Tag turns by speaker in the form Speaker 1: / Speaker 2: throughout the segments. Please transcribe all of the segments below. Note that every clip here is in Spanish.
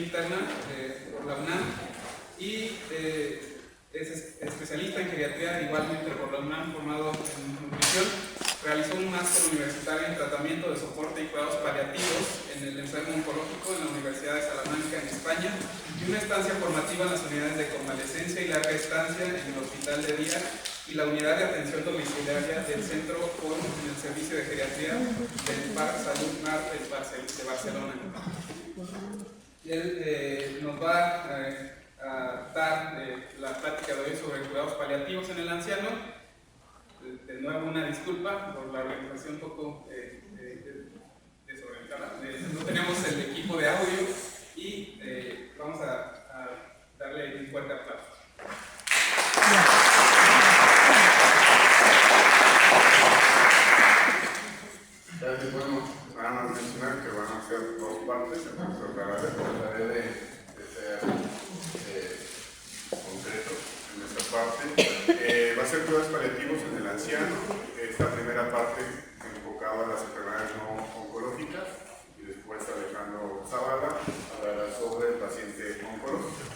Speaker 1: interna por la UNAM y es especialista en geriatría, igualmente por la UNAM, formado en nutrición. Realizó un máster universitario en tratamiento de soporte y cuidados paliativos en el enfermo oncológico en la Universidad de Salamanca, en España, y una estancia formativa en las unidades de convalecencia y larga estancia en el hospital de día y la unidad de atención domiciliaria del Centro Forum en el Servicio de Geriatría del Parc Salut Mar de Barcelona. Y él nos va a dar la plática de hoy sobre cuidados paliativos en el anciano. De nuevo, una disculpa por la organización un poco desorientada. No tenemos el equipo de audio y vamos a darle un fuerte aplauso.
Speaker 2: Gracias. Bueno, van a mencionar que van a ser dos partes, entonces trataré de ser concreto en esta parte. Va a ser cuidados paliativos en el anciano. Esta primera parte enfocada a las enfermedades no oncológicas, y después Alejandro Zavala hablará sobre el paciente oncológico.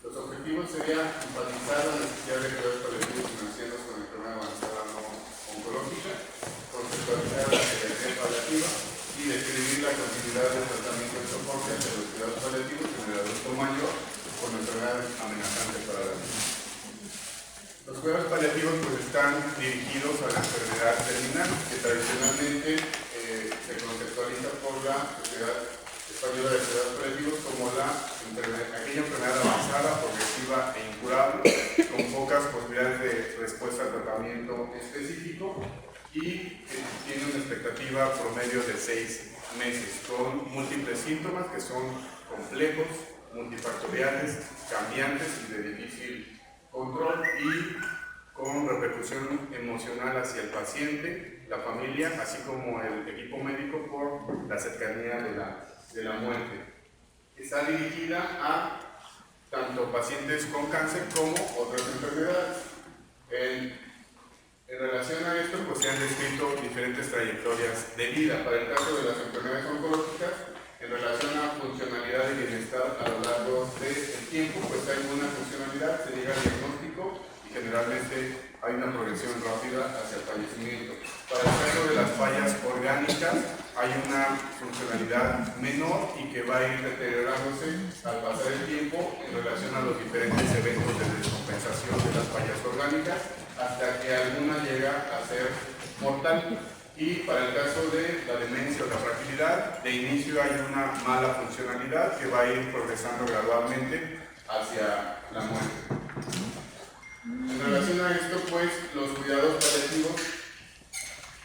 Speaker 2: Los objetivos serían enfatizar la necesidad de cuidados paliativos en ancianos con enfermedad avanzada no oncológica, conceptualizar la geriatría paliativa y describir la continuidad del tratamiento de soporte ante los cuidados paliativos en el adulto mayor con enfermedades amenazantes para la vida. Los cuidados paliativos pues están dirigidos a la enfermedad terminal, que tradicionalmente se conceptualiza por la Sociedad Española de Cuidados Paliativos como aquella enfermedad avanzada, progresiva e incurable, con pocas posibilidades de respuesta al tratamiento específico y que tiene una expectativa promedio de 6 meses, con múltiples síntomas que son complejos, multifactoriales, cambiantes y de difícil control, y con repercusión emocional hacia el paciente, la familia, así como el equipo médico por la cercanía de la muerte. Está dirigida a tanto pacientes con cáncer como otras enfermedades. En relación a esto, pues se han descrito diferentes trayectorias de vida. Para el caso de las enfermedades oncológicas, en relación a funcionalidad y bienestar a lo largo del tiempo, pues hay una funcionalidad, se llega al diagnóstico y generalmente hay una progresión rápida hacia el fallecimiento. Para el caso de las fallas orgánicas, hay una funcionalidad menor y que va a ir deteriorándose al pasar el tiempo en relación a los diferentes eventos de descompensación de las fallas orgánicas, hasta que alguna llega a ser mortal. Y para el caso de la demencia o la fragilidad, de inicio hay una mala funcionalidad que va a ir progresando gradualmente hacia la muerte. En relación a esto, pues, los cuidados paliativos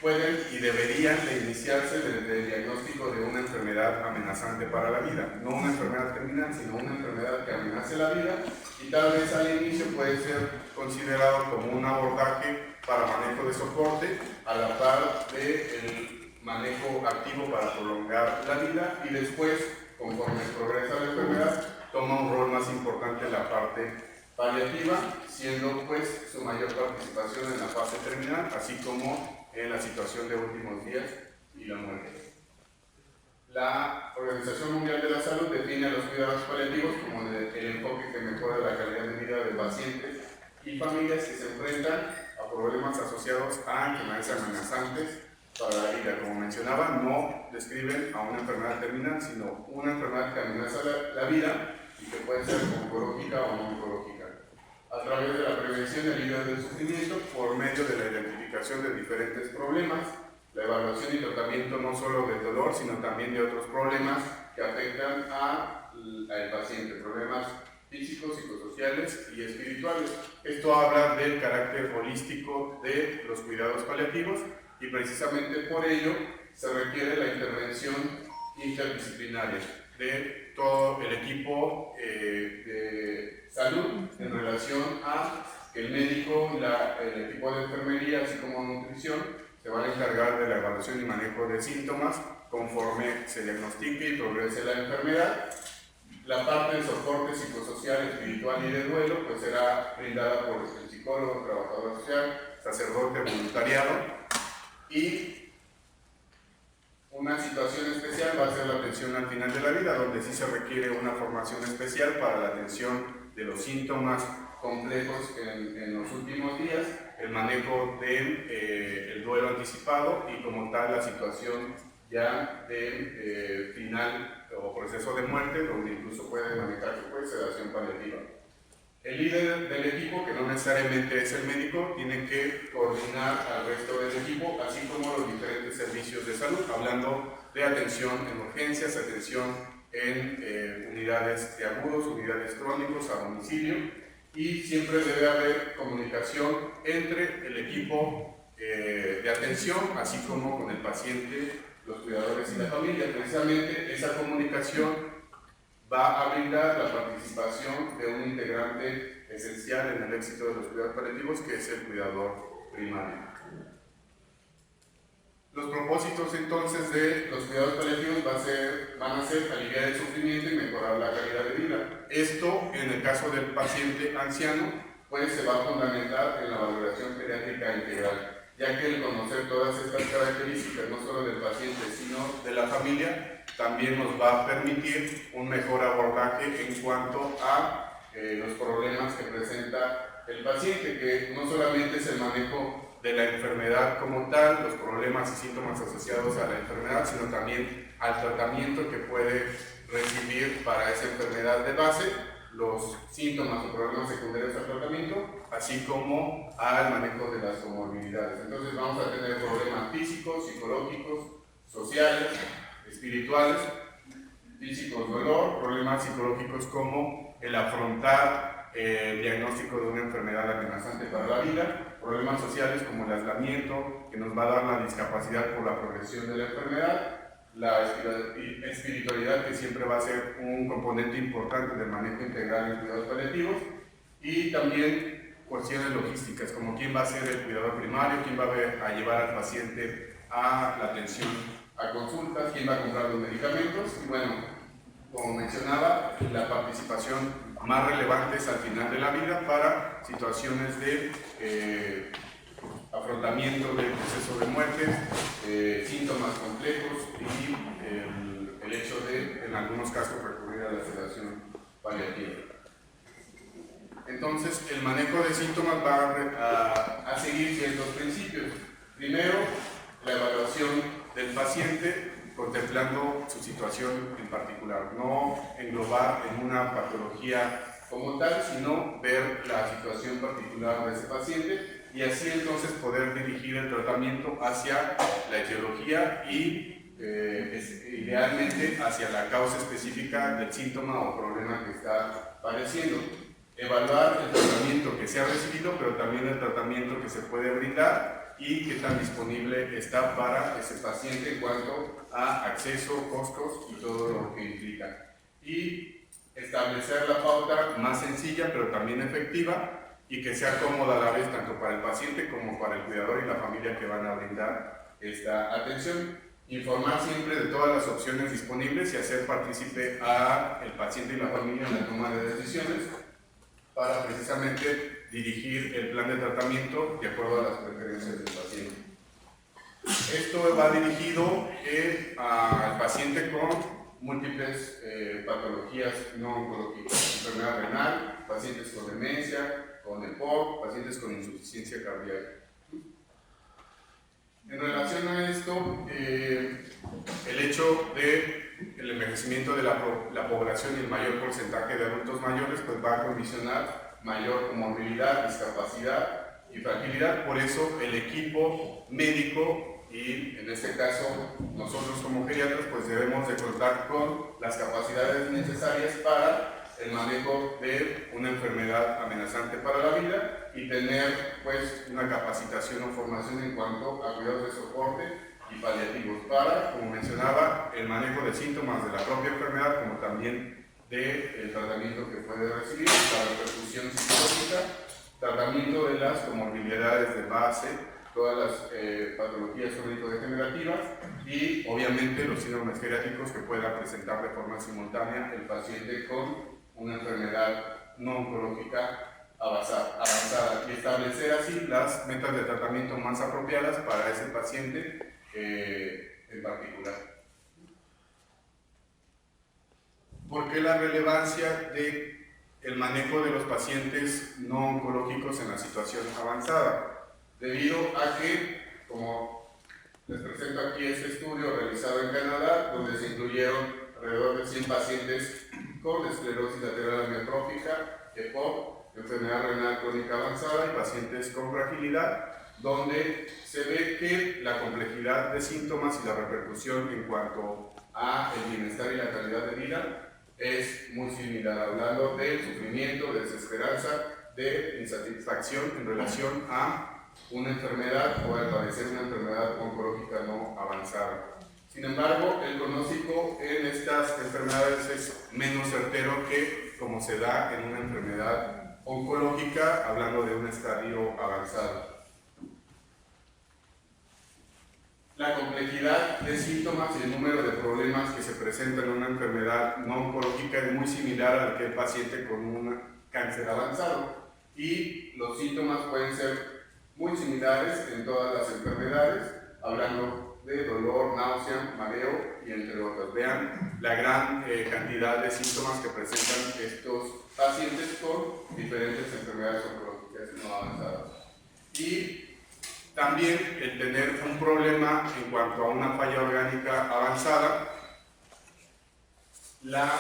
Speaker 2: pueden y deberían de iniciarse desde el diagnóstico de una enfermedad amenazante para la vida, no una enfermedad terminal, sino una enfermedad que amenace la vida, y tal vez al inicio puede ser considerado como un abordaje para manejo de soporte, a la par del manejo activo para prolongar la vida, y después, conforme progresa la enfermedad, toma un rol más importante en la parte paliativa, siendo pues su mayor participación en la fase terminal, así como en la situación de últimos días y la muerte. La Organización Mundial de la Salud define a los cuidados paliativos como el enfoque que mejora la calidad de vida de pacientes y familias que se enfrentan a problemas asociados a enfermedades amenazantes para la vida. Como mencionaba, no describen a una enfermedad terminal, sino una enfermedad que amenaza la vida y que puede ser oncológica o no oncológica, a través de la prevención y alivio del sufrimiento por medio de la identificación de diferentes problemas, la evaluación y tratamiento no solo del dolor, sino también de otros problemas que afectan al paciente, problemas físicos, psicosociales y espirituales. Esto habla del carácter holístico de los cuidados paliativos, y precisamente por ello se requiere la intervención interdisciplinaria de todo el equipo de salud en relación a que el médico, el equipo de enfermería, así como nutrición, se van a encargar de la evaluación y manejo de síntomas conforme se diagnostique y progrese la enfermedad. La parte de soporte psicosocial, espiritual y de duelo pues será brindada por el psicólogo, trabajador social, sacerdote, voluntariado, y Una situación especial va a ser la atención al final de la vida, donde sí se requiere una formación especial para la atención de los síntomas complejos en los últimos días, el manejo del duelo anticipado y como tal la situación ya de final o proceso de muerte, donde incluso puede manejarse pues, sedación paliativa. El líder del equipo, que no necesariamente es el médico, tiene que coordinar al resto del equipo, así como los diferentes servicios de salud, hablando de atención en urgencias, atención en unidades de agudos, unidades crónicos, a domicilio, y siempre debe haber comunicación entre el equipo de atención, así como con el paciente, los cuidadores y la familia. Precisamente esa comunicación va a brindar la participación de un integrante esencial en el éxito de los cuidados paliativos, que es el cuidador primario. Los propósitos entonces de los cuidados paliativos van a ser aliviar el sufrimiento y mejorar la calidad de vida. Esto, en el caso del paciente anciano, pues se va a fundamentar en la valoración geriátrica integral, ya que el conocer todas estas características, no solo del paciente, sino de la familia, también nos va a permitir un mejor abordaje en cuanto a los problemas que presenta el paciente, que no solamente es el manejo de la enfermedad como tal, los problemas y síntomas asociados a la enfermedad, sino también al tratamiento que puede recibir para esa enfermedad de base, los síntomas o problemas secundarios al tratamiento, así como al manejo de las comorbilidades. Entonces vamos a tener problemas físicos, psicológicos, sociales, espirituales, físicos, dolor, problemas psicológicos como el afrontar el diagnóstico de una enfermedad amenazante para la vida, problemas sociales como el aislamiento, que nos va a dar la discapacidad por la progresión de la enfermedad, la espiritualidad, que siempre va a ser un componente importante del manejo integral en cuidados paliativos, y también cuestiones logísticas, como quién va a ser el cuidador primario, quién va a llevar al paciente a la atención a consultas, quién va a comprar los medicamentos, y bueno, como mencionaba, la participación más relevante es al final de la vida para situaciones de afrontamiento del proceso de muerte, síntomas complejos y el hecho de, en algunos casos, recurrir a la sedación paliativa. Entonces, el manejo de síntomas va a seguir ciertos principios. Primero, la evaluación del paciente contemplando su situación en particular, no englobar en una patología como tal, sino ver la situación particular de ese paciente y así entonces poder dirigir el tratamiento hacia la etiología y idealmente hacia la causa específica del síntoma o problema que está padeciendo. Evaluar el tratamiento que se ha recibido, pero también el tratamiento que se puede brindar y qué tan disponible está para ese paciente en cuanto a acceso, costos y todo lo que implica. Y establecer la pauta más sencilla, pero también efectiva y que sea cómoda a la vez tanto para el paciente como para el cuidador y la familia que van a brindar esta atención. Informar siempre de todas las opciones disponibles y hacer partícipe al paciente y la familia en la toma de decisiones para precisamente dirigir el plan de tratamiento de acuerdo a las preferencias del paciente. Esto va dirigido al paciente con múltiples patologías no oncológicas, enfermedad renal, pacientes con demencia, con EPOC, pacientes con insuficiencia cardíaca. En relación a esto, el hecho del envejecimiento de la población y el mayor porcentaje de adultos mayores pues va a condicionar mayor comorbilidad, discapacidad y fragilidad. Por eso el equipo médico y en este caso nosotros como geriatras pues debemos de contar con las capacidades necesarias para el manejo de una enfermedad amenazante para la vida y tener pues una capacitación o formación en cuanto a cuidados de soporte y paliativos para, como mencionaba, el manejo de síntomas de la propia enfermedad como también del tratamiento que puede recibir, la repercusión psicológica, tratamiento de las comorbilidades de base, todas las patologías crónico-degenerativas y obviamente los síndromes geriátricos que pueda presentar de forma simultánea el paciente con una enfermedad no oncológica avanzada y establecer así las metas de tratamiento más apropiadas para ese paciente en particular. ¿Por qué la relevancia de el manejo de los pacientes no oncológicos en la situación avanzada? Debido a que, como les presento aquí este estudio realizado en Canadá, donde se incluyeron alrededor de 100 pacientes con esclerosis lateral amiotrófica, EPOC, enfermedad renal crónica avanzada y pacientes con fragilidad, donde se ve que la complejidad de síntomas y la repercusión en cuanto a el bienestar y la calidad de vida es muy similar, hablando de sufrimiento, de desesperanza, de insatisfacción en relación a una enfermedad o al padecer una enfermedad oncológica no avanzada. Sin embargo, el pronóstico en estas enfermedades es menos certero que como se da en una enfermedad oncológica, hablando de un estadio avanzado. La complejidad de síntomas y el número de problemas que se presentan en una enfermedad no oncológica es muy similar al que el paciente con un cáncer avanzado, y los síntomas pueden ser muy similares en todas las enfermedades, hablando de dolor, náusea, mareo y entre otros. Vean la gran cantidad de síntomas que presentan estos pacientes con diferentes enfermedades oncológicas no avanzadas. Y también el tener un problema en cuanto a una falla orgánica avanzada, la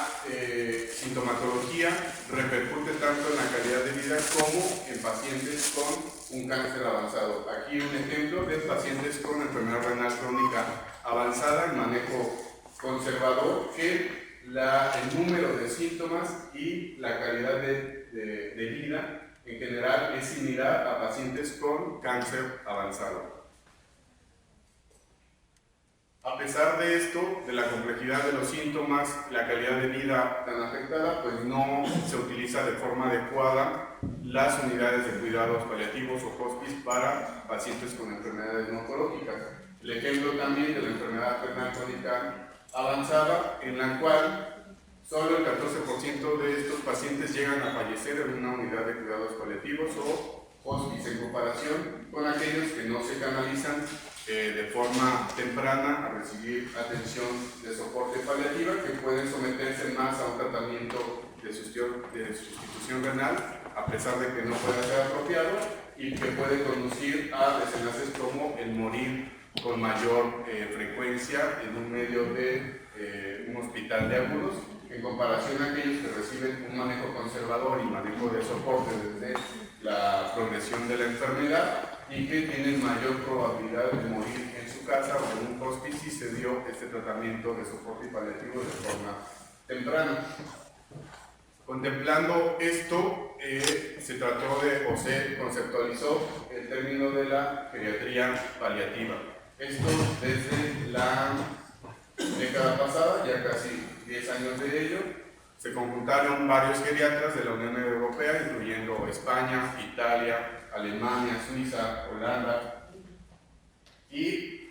Speaker 2: sintomatología repercute tanto en la calidad de vida como en pacientes con un cáncer avanzado. Aquí un ejemplo de pacientes con enfermedad renal crónica avanzada en manejo conservador, que el número de síntomas y la calidad de vida en general es similar a pacientes con cáncer avanzado. A pesar de esto, de la complejidad de los síntomas, la calidad de vida tan afectada, pues no se utiliza de forma adecuada las unidades de cuidados paliativos o hospice para pacientes con enfermedades no oncológicas. El ejemplo también de la enfermedad renal crónica avanzada, en la cual solo el 14% de estos pacientes llegan a fallecer en una unidad de cuidados paliativos o hospice, en comparación con aquellos que no se canalizan de forma temprana a recibir atención de soporte paliativa, que pueden someterse más a un tratamiento de sustitución renal, a pesar de que no pueda ser apropiado, y que puede conducir a desenlaces como el morir con mayor frecuencia en un medio de un hospital de agudos, en comparación a aquellos que reciben un manejo conservador y manejo de soporte desde la progresión de la enfermedad, y que tienen mayor probabilidad de morir en su casa o en un hospice si se dio este tratamiento de soporte paliativo de forma temprana. Contemplando esto, se trató o se conceptualizó el término de la geriatría paliativa. Esto desde la década pasada, ya casi 10 años de ello, se conjuntaron varios geriatras de la Unión Europea, incluyendo España, Italia, Alemania, Suiza, Holanda, y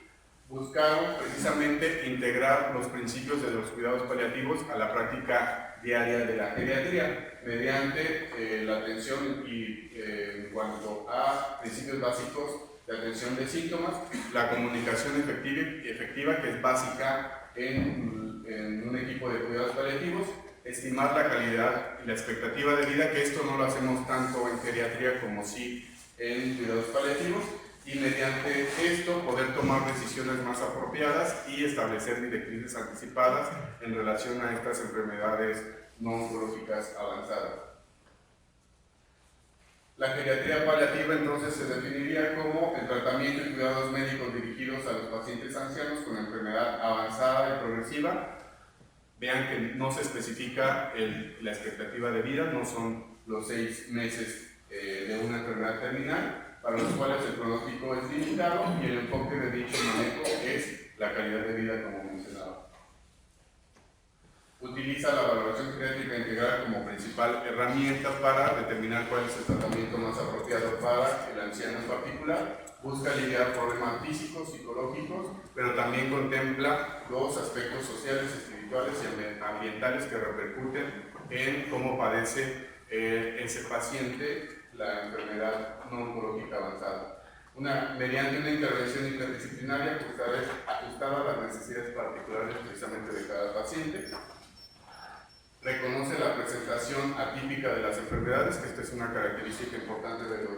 Speaker 2: buscaron precisamente integrar los principios de los cuidados paliativos a la práctica diaria de la geriatría, mediante la atención y en cuanto a principios básicos de atención de síntomas, la comunicación efectiva que es básica en un equipo de cuidados paliativos, estimar la calidad y la expectativa de vida, que esto no lo hacemos tanto en geriatría como sí en cuidados paliativos, y mediante esto poder tomar decisiones más apropiadas y establecer directrices anticipadas en relación a estas enfermedades no oncológicas avanzadas. La geriatría paliativa entonces se definiría como el tratamiento y cuidados médicos dirigidos a los pacientes ancianos con enfermedad avanzada y progresiva. Vean que no se especifica la expectativa de vida, no son los 6 meses de una enfermedad terminal, para los cuales el pronóstico es limitado, y el enfoque de dicho manejo es la calidad de vida, como mencionaba. Utiliza la valoración geriátrica integral como principal herramienta para determinar cuál es el tratamiento más apropiado para el anciano en particular. Busca aliviar problemas físicos, psicológicos, pero también contempla los aspectos sociales, espirituales y ambientales que repercuten en cómo padece ese paciente la enfermedad no oncológica avanzada. Mediante una intervención interdisciplinaria ajustada a las necesidades particulares precisamente de cada paciente. reconoce la presentación atípica de las enfermedades, que esta es una característica importante de los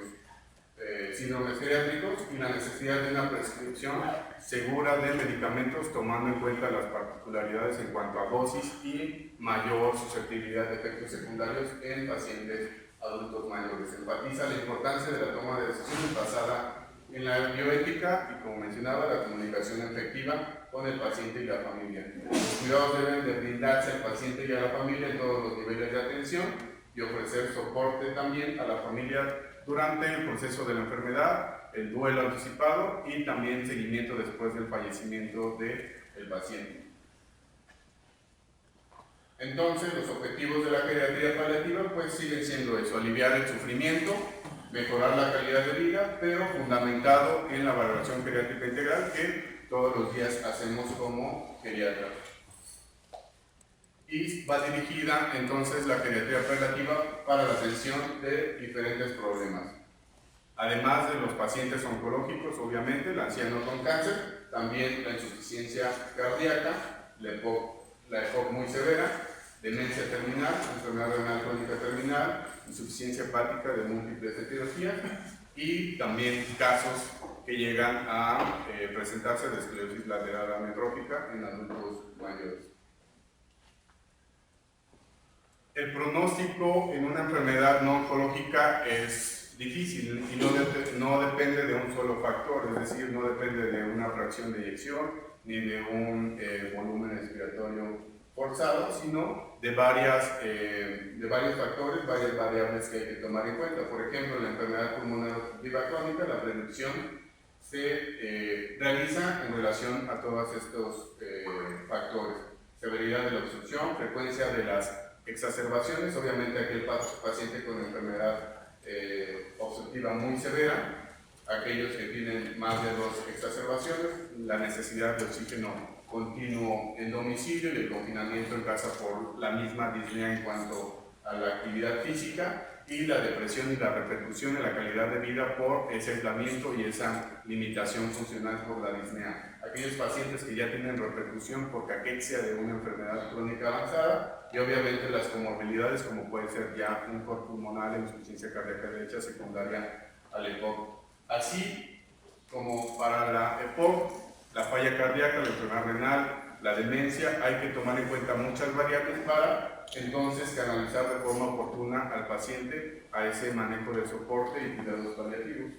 Speaker 2: síndromes geriátricos, y la necesidad de una prescripción segura de medicamentos tomando en cuenta las particularidades en cuanto a dosis y mayor susceptibilidad de efectos secundarios en pacientes adultos mayores. Enfatiza la importancia de la toma de decisiones basada en la bioética y, como mencionaba, la comunicación efectiva con el paciente y la familia. Los cuidados deben de brindarse al paciente y a la familia en todos los niveles de atención y ofrecer soporte también a la familia durante el proceso de la enfermedad, el duelo anticipado y también seguimiento después del fallecimiento del paciente. Entonces, los objetivos de la geriatría paliativa pues siguen siendo eso: aliviar el sufrimiento, mejorar la calidad de vida, pero fundamentado en la valoración geriátrica integral que todos los días hacemos como geriatras. Y va dirigida entonces la geriatría paliativa para la atención de diferentes problemas. Además de los pacientes oncológicos, obviamente, el anciano con cáncer, también la insuficiencia cardíaca, la EPOC muy severa, demencia terminal, enfermedad renal crónica terminal, insuficiencia hepática de múltiples etiologías y también casos que llegan a presentarse de esclerosis lateral amiotrófica en adultos mayores. El pronóstico en una enfermedad no oncológica es difícil y no depende de un solo factor, es decir, no depende de una fracción de eyección ni de un volumen respiratorio forzado, sino de varios factores, varias variables que hay que tomar en cuenta. Por ejemplo, en la enfermedad pulmonar obstructiva crónica, la predicción se realiza en relación a todos estos factores: severidad de la obstrucción, frecuencia de las exacerbaciones, obviamente aquel paciente con enfermedad obstructiva muy severa, aquellos que tienen más de 2 exacerbaciones, la necesidad de oxígeno continuo en domicilio y el confinamiento en casa por la misma disnea en cuanto a la actividad física, y la depresión y la repercusión en la calidad de vida por ese aislamiento y esa limitación funcional por la disnea. Aquellos pacientes que ya tienen repercusión por caquexia de una enfermedad crónica avanzada y obviamente las comorbilidades como puede ser ya un cor pulmonar, insuficiencia cardíaca derecha secundaria al EPOC. Así como para la EPOC, la falla cardíaca, la enfermedad renal, la demencia, hay que tomar en cuenta muchas variables para entonces canalizar de forma oportuna al paciente a ese manejo de soporte y cuidados paliativos,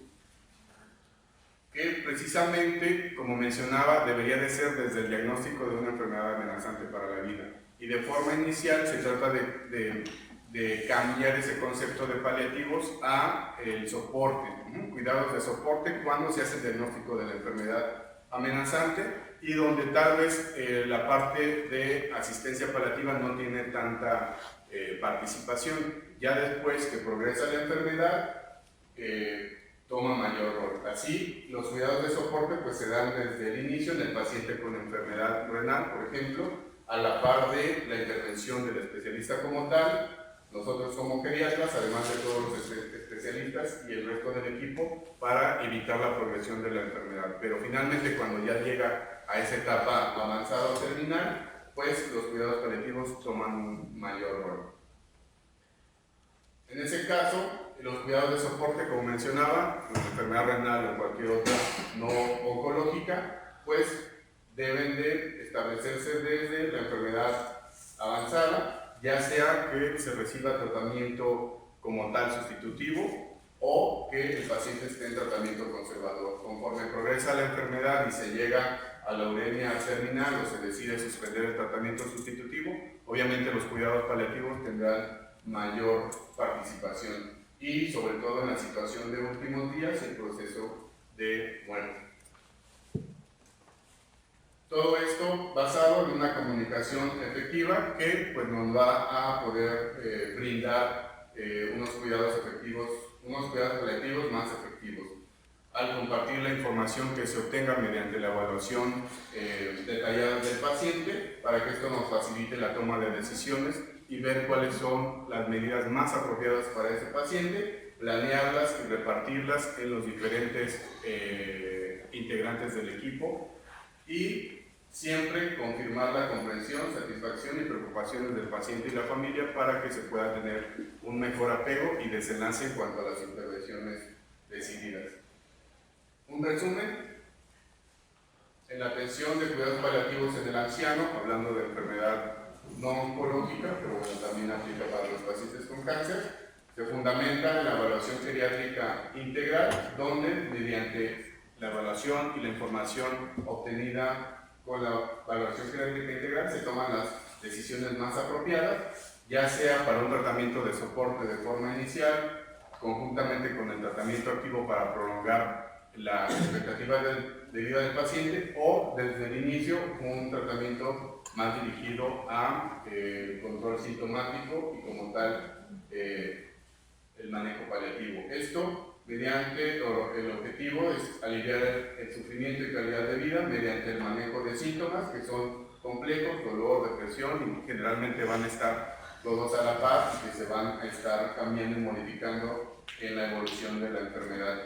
Speaker 2: que precisamente, como mencionaba, debería de ser desde el diagnóstico de una enfermedad amenazante para la vida. Y de forma inicial se trata de cambiar ese concepto de paliativos a el soporte, cuidados de soporte cuando se hace el diagnóstico de la enfermedad amenazante y donde tal vez la parte de asistencia paliativa no tiene tanta participación. Ya después que progresa la enfermedad, toma mayor rol. Así, los cuidados de soporte pues se dan desde el inicio en el paciente con enfermedad renal, por ejemplo, a la par de la intervención del especialista como tal, nosotros como geriatras, además de todos los especialistas y el resto del equipo, para evitar la progresión de la enfermedad. Pero finalmente, cuando ya llega a esa etapa avanzada o terminal, pues los cuidados paliativos toman un mayor rol. En ese caso, los cuidados de soporte, como mencionaba, en la enfermedad renal o cualquier otra no oncológica, pues deben de establecerse desde la enfermedad avanzada, ya sea que se reciba tratamiento como tal sustitutivo o que el paciente esté en tratamiento conservador. Conforme progresa la enfermedad y se llega a la uremia terminal o se decide suspender el tratamiento sustitutivo, obviamente los cuidados paliativos tendrán mayor participación y sobre todo en la situación de últimos días, el proceso de muerte. Todo esto basado en una comunicación efectiva que pues, nos va a poder brindar unos cuidados paliativos más efectivos. Al compartir la información que se obtenga mediante la evaluación detallada del paciente, para que esto nos facilite la toma de decisiones y ver cuáles son las medidas más apropiadas para ese paciente, planearlas y repartirlas en los diferentes integrantes del equipo y Siempre confirmar la comprensión, satisfacción y preocupaciones del paciente y la familia para que se pueda tener un mejor apego y desenlace en cuanto a las intervenciones decididas. Un resumen: en la atención de cuidados paliativos en el anciano, hablando de enfermedad no oncológica, pero bueno, también aplica para los pacientes con cáncer, se fundamenta en la evaluación geriátrica integral, donde mediante la evaluación y la información obtenida con la evaluación geriátrica integral se toman las decisiones más apropiadas, ya sea para un tratamiento de soporte de forma inicial, conjuntamente con el tratamiento activo para prolongar la expectativa de vida del paciente, o desde el inicio un tratamiento más dirigido a control sintomático y como tal el manejo paliativo. Esto mediante, el objetivo es aliviar el sufrimiento y calidad de vida mediante el manejo de síntomas que son complejos, dolor, depresión, y generalmente van a estar todos a la par y que se van a estar cambiando y modificando en la evolución de la enfermedad.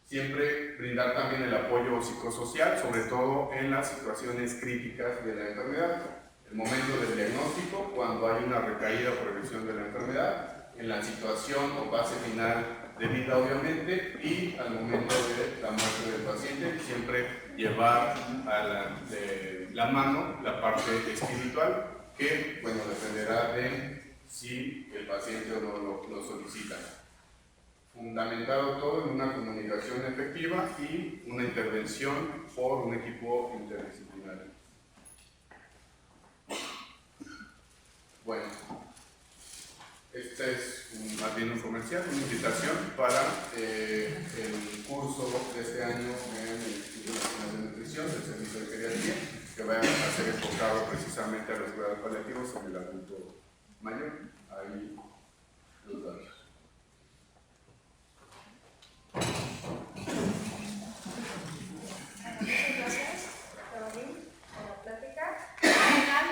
Speaker 2: Siempre brindar también el apoyo psicosocial, sobre todo en las situaciones críticas de la enfermedad. El momento del diagnóstico, cuando hay una recaída o progresión de la enfermedad, en la situación o fase final de vida, obviamente, y al momento de la muerte del paciente, siempre llevar a la mano la parte espiritual, que, bueno, dependerá de si el paciente o no lo solicita. Fundamentado todo en una comunicación efectiva y una intervención por un equipo interdisciplinario. Bueno, este es más bien un comercial, una invitación para el curso de este año en el Instituto Nacional de Nutrición del Servicio de Geriatría, que va a ser enfocado precisamente a los cuidados paliativos en el adulto mayor. Ahí los datos.
Speaker 3: Muchas gracias, doctor Odín, por la plática. Al final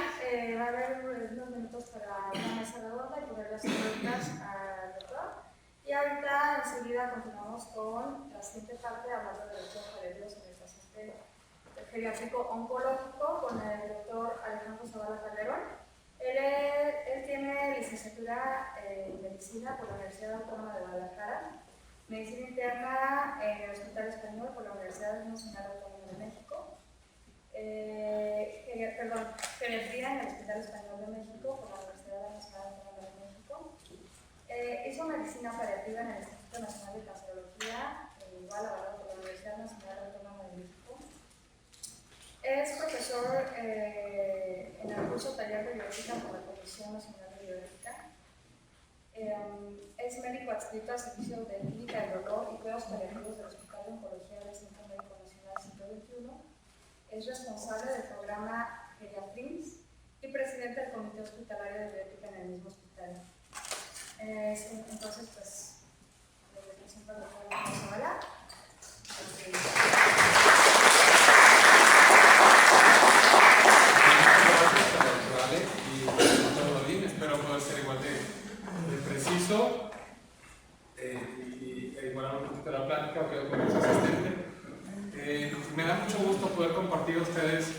Speaker 3: va a haber unos minutos para una mesa redonda y poder hacer preguntas al doctor. Y ahorita enseguida continuamos con la siguiente parte, hablando de los paliativos en el paciente geriátrico oncológico, con el doctor Alejandro Zavala Calderón. Él tiene licenciatura en Medicina por la Universidad Autónoma de Guadalajara, Medicina Interna en el Hospital Español por la Universidad Nacional Autónoma de México, Geriatría en el Hospital Español de México por la Universidad Nacional Autónoma de México. Hizo Medicina Paliativa en el Instituto Nacional de Cancerología, igual avalado por la Universidad Nacional Autónoma de México. Es profesor en el curso Taller de Bioética por la Comisión Nacional de Bioética. Es médico adscrito al Servicio de Clínica del Dolor y Cuidados Paliativos del Hospital de Oncología del Centro Médico Nacional 121. Es responsable del programa Geriatrims y presidente del Comité Hospitalario de Bioética en el mismo hospital. Entonces, pues, le presento al doctor Alejandro Zavala.
Speaker 1: Espero poder ser igual de preciso y igualar un poquito la plática, quedo con su asistente. Me da mucho gusto poder compartir a ustedes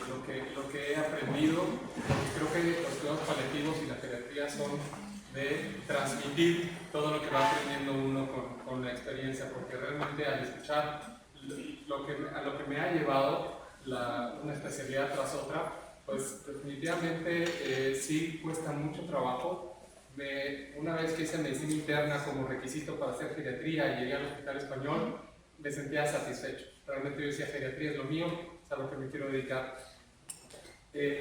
Speaker 1: lo que he aprendido. Creo que los cuidados paliativos y la geriatría son de transmitir todo lo que va aprendiendo uno con la experiencia, porque realmente al escuchar a lo que me ha llevado una especialidad tras otra, pues definitivamente sí cuesta mucho trabajo. Una vez que hice medicina interna como requisito para hacer geriatría y llegué al Hospital Español, me sentía satisfecho. Realmente yo decía, geriatría es lo mío, es a lo que me quiero dedicar.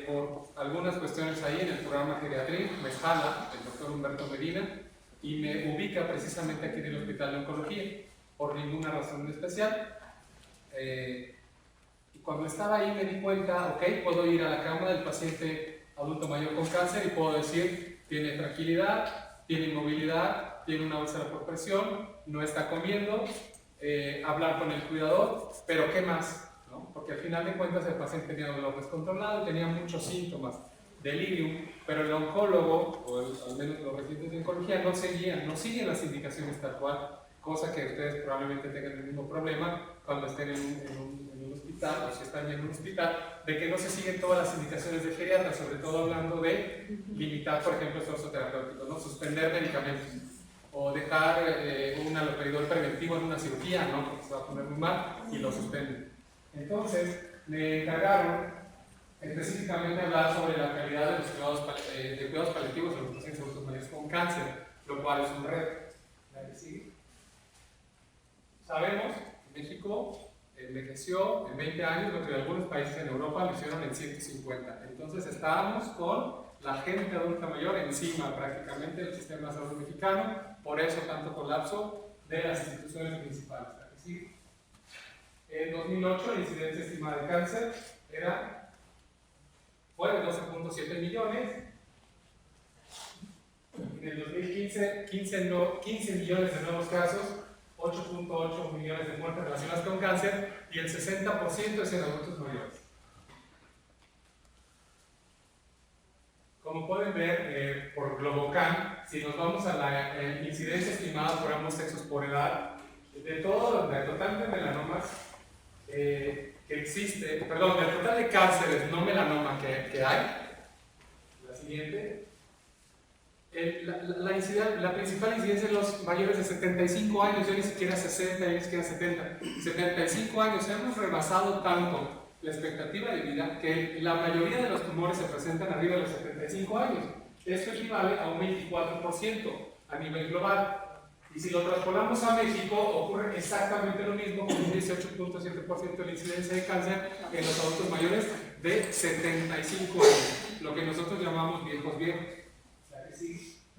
Speaker 1: Por algunas cuestiones ahí en el programa Geriatría me jala el doctor Humberto Medina y me ubica precisamente aquí en el Hospital de Oncología, por ninguna razón especial. Y cuando estaba ahí me di cuenta, ok, puedo ir a la cama del paciente adulto mayor con cáncer y puedo decir, tiene tranquilidad, tiene inmovilidad, tiene una úlcera por presión, no está comiendo, hablar con el cuidador, pero ¿qué más? ¿No? Porque al final de cuentas el paciente tenía dolor descontrolado, tenía muchos síntomas, delirium, pero el oncólogo, o al menos los residentes de oncología, no siguen las indicaciones tal cual.
Speaker 4: cosa que ustedes probablemente tengan el mismo problema cuando estén en un hospital, o si están en un hospital, de que no se siguen todas las indicaciones del geriatra, sobre todo hablando de limitar, por ejemplo, el esfuerzo terapéutico, ¿no? Suspender medicamentos, o dejar un haloperidol preventivo en una cirugía, ¿no? Porque se va a poner muy mal y lo suspenden. Entonces, me encargaron específicamente hablar sobre la calidad de los cuidados paliativos en los pacientes adultos mayores con cáncer, lo cual es un reto. ¿La que sigue? Sabemos que México envejeció en 20 años, lo que algunos países en Europa lo hicieron en 150. Entonces estábamos con la gente adulta mayor encima prácticamente del sistema de salud mexicano, por eso tanto colapso de las instituciones principales. ¿La que sigue? En 2008 la incidencia estimada de cáncer fue de 12.7 millones. En el 2015, 15 millones de nuevos casos, 8.8 millones de muertes relacionadas con cáncer y el 60% es en adultos mayores. Como pueden ver por Globocan, si nos vamos a la incidencia estimada por ambos sexos por edad, del total de melanomas que existe, perdón, del total de cánceres no melanoma que hay, la siguiente, la principal incidencia de los mayores de 75 años, ya ni siquiera 60, ni siquiera 70, 75 años, hemos rebasado tanto la expectativa de vida que la mayoría de los tumores se presentan arriba de los 75 años. Esto equivale a un 24% a nivel global. Y si lo traspolamos a México, ocurre exactamente lo mismo, con un 18.7% de la incidencia de cáncer en los adultos mayores de 75 años, lo que nosotros llamamos viejos.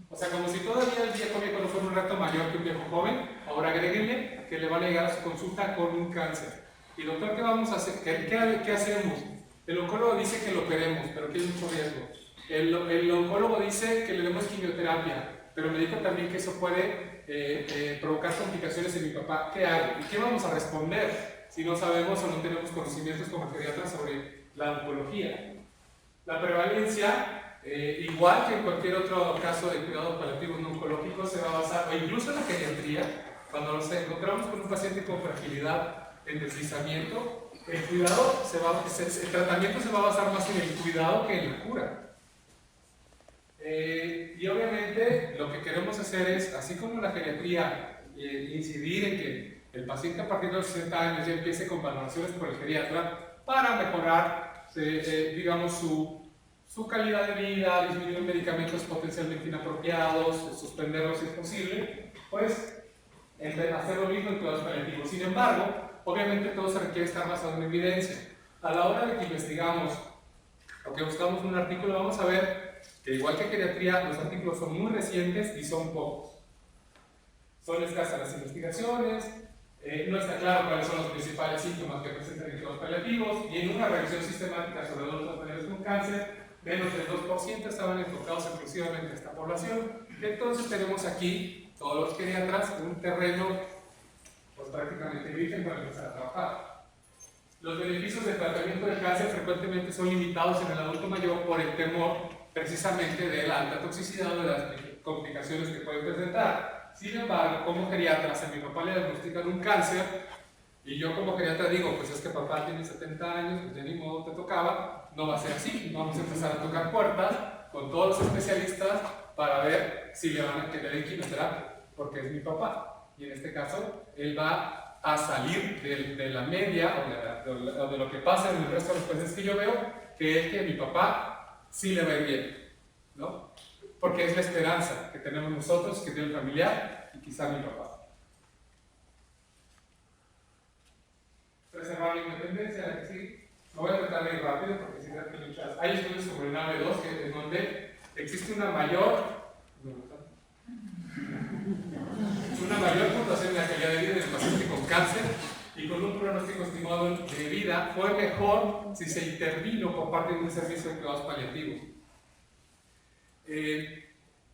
Speaker 4: O sea, como si todavía el viejo no fuera un reto mayor que un viejo joven, ahora agréguenle que le van a llegar a su consulta con un cáncer. Y doctor, ¿qué vamos a hacer? ¿Qué hacemos? El oncólogo dice que lo operemos, pero que hay mucho riesgo. El oncólogo dice que le demos quimioterapia, pero me dijo también que eso puede provocar complicaciones en mi papá. ¿Qué hago? ¿Y qué vamos a responder si no sabemos o no tenemos conocimientos como geriatras sobre la oncología? La prevalencia, igual que en cualquier otro caso de cuidados paliativos no oncológicos, se va a basar, o incluso en la geriatría, cuando nos encontramos con un paciente con fragilidad en deslizamiento, el tratamiento se va a basar más en el cuidado que en la cura. Y obviamente lo que queremos hacer es, así como en la geriatría, incidir en que el paciente a partir de los 60 años ya empiece con valoraciones por el geriatra para mejorar, digamos, su calidad de vida, disminuir medicamentos potencialmente inapropiados, suspenderlos si es posible, pues hacer lo mismo en cuidados paliativos. Sin embargo, obviamente todo se requiere estar basado en evidencia. A la hora de que investigamos o que buscamos un artículo, vamos a ver que igual que geriatría, los artículos son muy recientes y son pocos. Son escasas las investigaciones, no está claro cuáles son los principales síntomas que presentan en cuidados paliativos, y en una revisión sistemática sobre adultos mayores con cáncer, menos del 2% estaban enfocados exclusivamente en esta población. Entonces tenemos aquí, todos los geriatras, un terreno pues prácticamente virgen para empezar a trabajar. Los beneficios del tratamiento del cáncer frecuentemente son limitados en el adulto mayor por el temor precisamente de la alta toxicidad o de las complicaciones que pueden presentar. Sin embargo, como geriatra, si a mi papá le diagnostican un cáncer y yo como geriatra digo, pues es que papá tiene 70 años, pues de ni modo te tocaba, no va a ser así. Vamos a empezar a tocar puertas con todos los especialistas para ver si le van a querer den quimioterapia, porque es mi papá. Y en este caso, él va a salir de la media o de lo que pasa en el resto de los pacientes que yo veo, que es que mi papá sí le va a ir bien, ¿no? Porque es la esperanza que tenemos nosotros, que tiene el familiar y quizá mi papá. Preservar la independencia, ¿sí? Me voy a tratar de ir rápido porque si no hay muchas. Hay estudios sobre el NAVE2 en donde existe una mayor puntuación en la calidad de vida del paciente con cáncer y con un pronóstico estimado de vida fue mejor si se intervino por parte de un servicio de cuidados paliativos.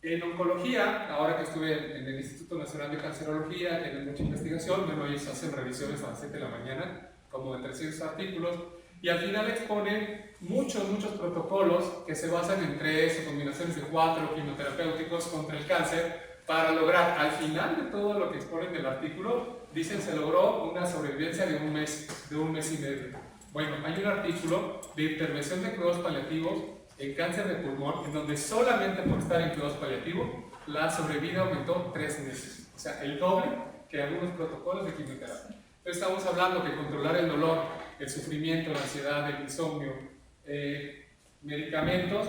Speaker 4: En oncología, ahora que estuve en el Instituto Nacional de Cancerología, tienen mucha investigación, bueno, ellos hacen revisiones a las 7 de la mañana, como de 300 artículos, y al final exponen muchos protocolos que se basan en 3 o combinaciones de 4 quimioterapéuticos contra el cáncer, para lograr, al final de todo lo que exponen en el artículo, dicen se logró una sobrevivencia de un mes y medio. Bueno, hay un artículo de intervención de cuidados paliativos en cáncer de pulmón, en donde solamente por estar en cuidados paliativos, la sobrevida aumentó 3 meses. O sea, el doble que algunos protocolos de quimioterapia. Entonces estamos hablando que controlar el dolor, el sufrimiento, la ansiedad, el insomnio, medicamentos,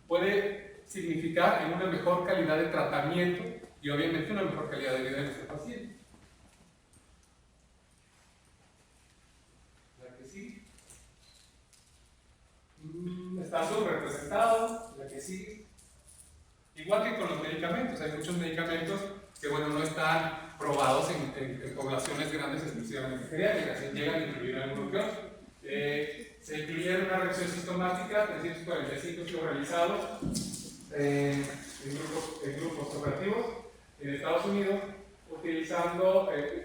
Speaker 4: puede significar en una mejor calidad de tratamiento y obviamente una mejor calidad de vida de nuestro paciente. La que sí. Está subrepresentado, la que sí. Igual que con los medicamentos, hay muchos medicamentos que bueno, no están probados en poblaciones grandes exclusivamente geriátricas, se llegan a incluir algunos que otros. Se incluyeron una reacción sistemática, 345 estudios realizados en grupos operativos en Estados Unidos,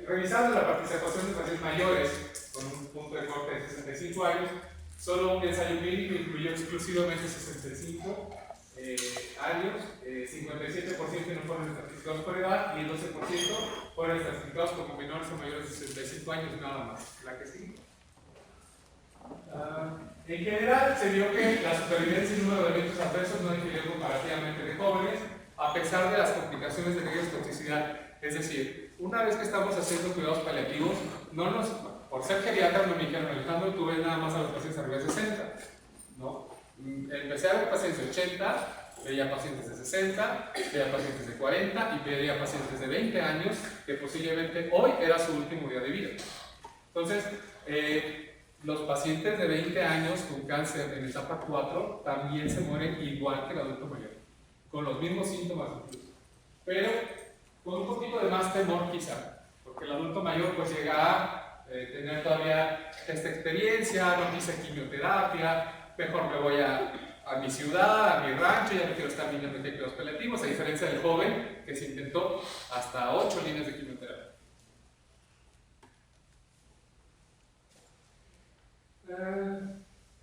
Speaker 4: revisando la participación de pacientes mayores con un punto de corte de 65 años. Solo un ensayo clínico incluyó exclusivamente 65 años, 57% no fueron estratificados por edad y el 12% fueron estratificados como menores o mayores de 65 años nada más. La que sigue. En general se vio que la supervivencia y el número de eventos adversos no difirió comparativamente de jóvenes, a pesar de las complicaciones de riesgo de toxicidad. Es decir, una vez que estamos haciendo cuidados paliativos, por ser geriatra no me dijeron, Alejandro, tú ves nada más a los pacientes arriba de 60, ¿no? Empecé a ver pacientes de 80, veía pacientes de 60, veía pacientes de 40 y veía pacientes de 20 años que posiblemente hoy era su último día de vida. Entonces, los pacientes de 20 años con cáncer en etapa 4 también se mueren igual que el adulto mayor, con los mismos síntomas incluso, pero con un poquito de más temor quizá, porque el adulto mayor pues llega a tener todavía esta experiencia, no quise quimioterapia, mejor me voy a mi ciudad, a mi rancho, ya no quiero estar viniendo de cuidados paliativos, a diferencia del joven que se intentó hasta 8 líneas de quimioterapia.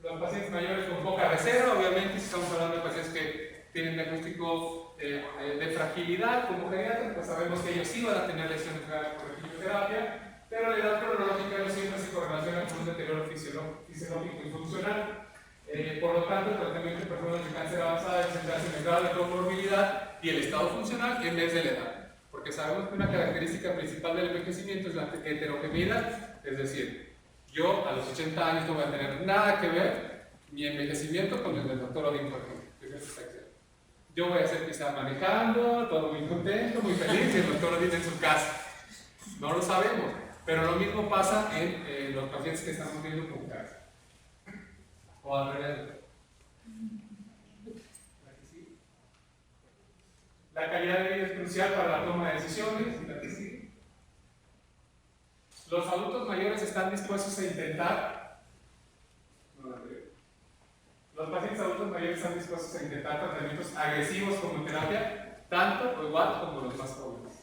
Speaker 4: Los pacientes mayores con poca reserva, obviamente, si estamos hablando de pacientes que tienen diagnóstico de fragilidad como geriatra, pues sabemos que ellos sí van a tener lesiones graves por la quimioterapia, pero la edad cronológica no siempre se correlaciona con un deterioro fisiológico y funcional. Por lo tanto, el tratamiento de personas de cáncer avanzado debe centrarse en el grado de comorbilidad y el estado funcional en vez de la edad, porque sabemos que una característica principal del envejecimiento es la heterogeneidad, es decir, yo a los 80 años no voy a tener nada que ver mi envejecimiento con el del doctor Odín, por ejemplo. Yo voy a ser quizá manejando, todo muy contento, muy feliz, y el doctor Odín en su casa. No lo sabemos, pero lo mismo pasa en los pacientes que estamos viendo con cáncer. O al revés. La calidad de vida es crucial para la toma de decisiones. Los adultos mayores están dispuestos a intentar. Los pacientes adultos mayores están dispuestos a intentar tratamientos agresivos como terapia, tanto o igual como los más jóvenes,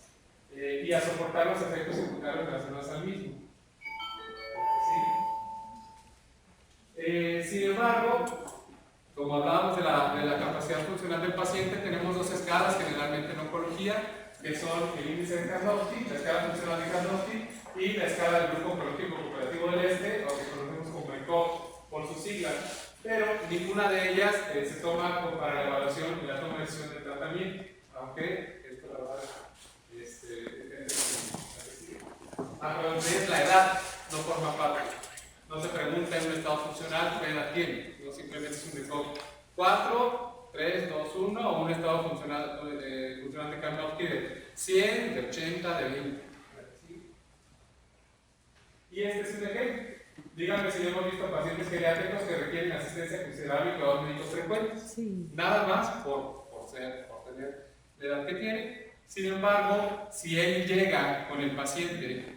Speaker 4: y a soportar los efectos secundarios relacionados al mismo. Sin embargo, como hablábamos de la capacidad funcional del paciente, tenemos dos escalas generalmente en oncología, que son el índice de Karnofsky, la escala funcional de Karnofsky, y la escala del Grupo Oncológico Cooperativo del Este, o que conocemos como ECOG por sus siglas, pero ninguna de ellas se toma como para la evaluación y la toma de decisión de tratamiento, aunque esto la verdad es la edad, no forma parte. No se pregunta en un estado funcional qué edad tiene, no simplemente es un ECOG 4, 3, 2, 1 o un estado funcional de Karnofsky de 100, de 80, de 20. Y este es un ejemplo. Díganme si hemos visto pacientes geriátricos que requieren asistencia considerable y cuidados médicos frecuentes. Sí. Nada más por tener la edad que tiene. Sin embargo, si él llega con el paciente,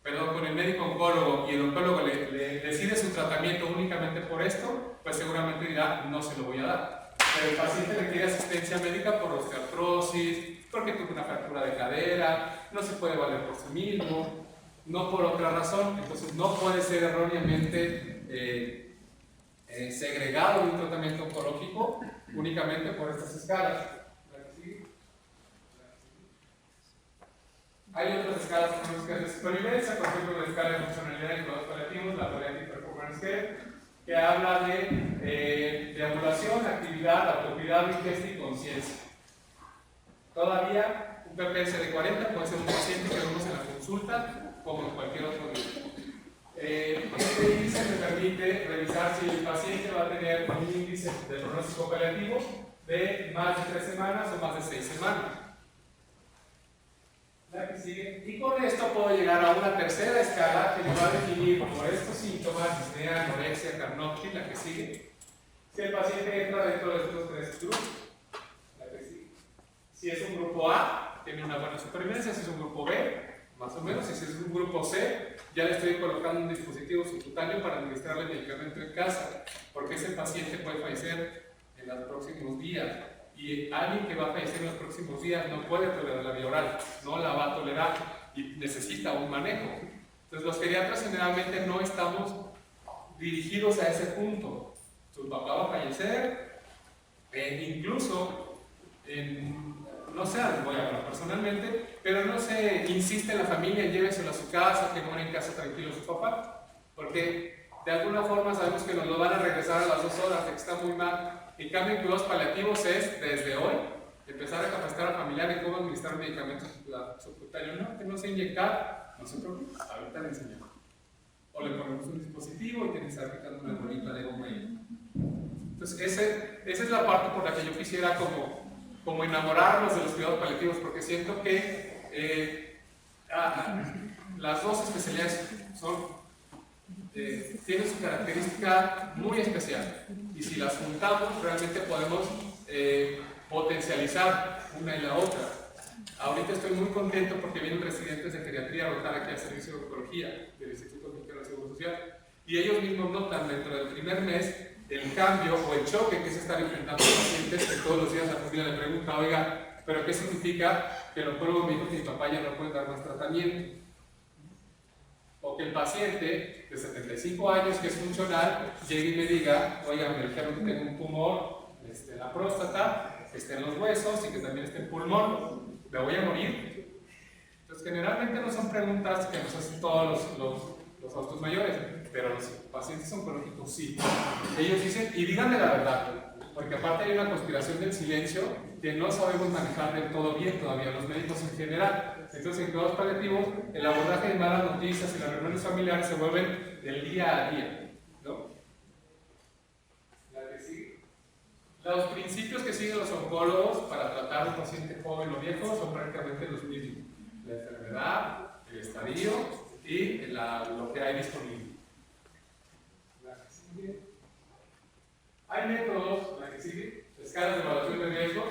Speaker 4: con el médico oncólogo y el oncólogo le decide su tratamiento únicamente por esto, pues seguramente dirá, no se lo voy a dar. Pero el paciente requiere asistencia médica por osteoartrosis, porque tuvo una fractura de cadera, no se puede valer por sí mismo, no por otra razón, entonces no puede ser erróneamente segregado de un tratamiento oncológico únicamente por estas escalas. Hay otras escalas pronósticas de supervivencia, por ejemplo, la escala de funcionalidad en cuidados paliativos, la Palliative Performance Scale, que habla de deambulación, actividad, autocuidado, ingesta y conciencia. Todavía un PPS de 40 puede ser un paciente que vemos en la consulta como en cualquier otro día. Este índice me permite revisar si el paciente va a tener un índice de pronóstico paliativo de más de 3 semanas o más de 6 semanas. La que sigue. Y con esto puedo llegar a una tercera escala que me va a definir por estos síntomas, disnea, anorexia, carnopsis, la que sigue, si el paciente entra dentro de estos 3 grupos. La que sigue. Si es un grupo A, tiene una buena supervivencia. Si es un grupo B, más o menos. Y si es un grupo C, ya le estoy colocando un dispositivo subcutáneo para administrarle medicamento en casa, porque ese paciente puede fallecer en los próximos días. Y alguien que va a fallecer en los próximos días no puede tolerar la vía oral, no la va a tolerar y necesita un manejo. Entonces, los geriatras generalmente no estamos dirigidos a ese punto. Su papá va a fallecer, incluso no sé, voy a hablar personalmente, pero no se insiste en la familia, lléveselo a su casa, que muera en casa tranquilo su papá, porque de alguna forma sabemos que nos lo van a regresar a las 2 horas, de que está muy mal. En cambio, en cuidados paliativos es, desde hoy, empezar a capacitar al familiar en cómo administrar medicamentos subcutáneos. No, que no se inyectar, no se preocupe, ahorita le enseñamos. O le ponemos un dispositivo y tiene que estar aplicando una bolita de goma ahí. Entonces, esa es la parte por la que yo quisiera como enamorarnos de los cuidados paliativos, porque siento que las dos especialidades tienen su característica muy especial, y si las juntamos realmente podemos potencializar una y la otra. Ahorita estoy muy contento porque vienen residentes de geriatría a rotar aquí al servicio de oncología del Instituto Mexicano de Seguro Social, y ellos mismos notan dentro del primer mes el cambio o el choque que se están enfrentando los pacientes, que todos los días la familia le pregunta, oiga, ¿pero qué significa que el oncólogo me dijo que mi papá ya no puede dar más tratamiento? O que el paciente de 75 años que es funcional llegue y me diga, oiga, me dijeron que tengo un tumor en la próstata, que esté en los huesos y que también esté en pulmón, ¿me voy a morir? Entonces, generalmente no son preguntas que nos hacen todos los adultos mayores, pero los pacientes oncológicos sí. Ellos dicen, y díganme la verdad, porque aparte hay una conspiración del silencio que no sabemos manejar del todo bien todavía los médicos en general. Entonces, en cuidados paliativos, el abordaje de malas noticias y las reuniones familiares se vuelven del día a día, ¿no? La que sigue. Los principios que siguen los oncólogos para tratar a un paciente joven o viejo son prácticamente los mismos: la enfermedad, el estadio y lo que hay disponible. La que sigue. Hay métodos, la que sigue, escalas de evaluación de riesgos,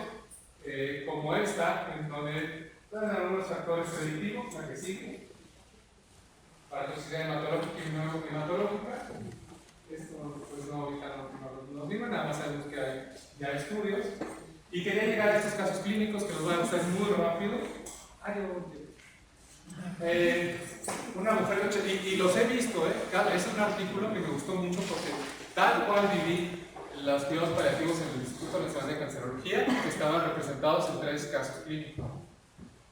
Speaker 4: como esta, en donde dan algunos factores predictivos, la que sigue, para toxicidad hematológica y no hematológica. Esto pues no, ahorita no nos digo, nada más sabemos que hay ya estudios. Y quería llegar a estos casos clínicos que los voy a hacer muy rápido. Una mujer de 80, y los he visto, es un artículo que me gustó mucho porque tal cual viví los cuidados paliativos en el Instituto Nacional de Cancerología, que estaban representados en 3 casos clínicos.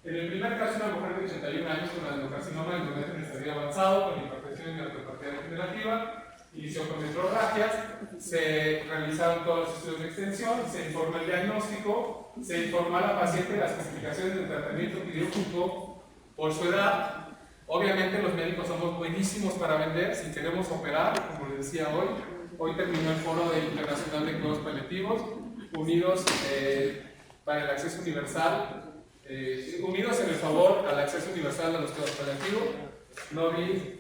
Speaker 4: En el primer caso, una mujer de 81 años con adenocarcinoma del endometrio en estadio avanzado, con hipertensión y neuropatía degenerativa, inició con metrorragias, se realizaron todos los estudios de extensión, se informó el diagnóstico, se informó a la paciente de las complicaciones del tratamiento quirúrgico por su edad. Obviamente los médicos somos buenísimos para vender. Si queremos operar, como les decía hoy terminó el foro internacional de cuidados paliativos, unidos para el acceso universal, unidos en el favor al acceso universal a los cuidados paliativos. No vi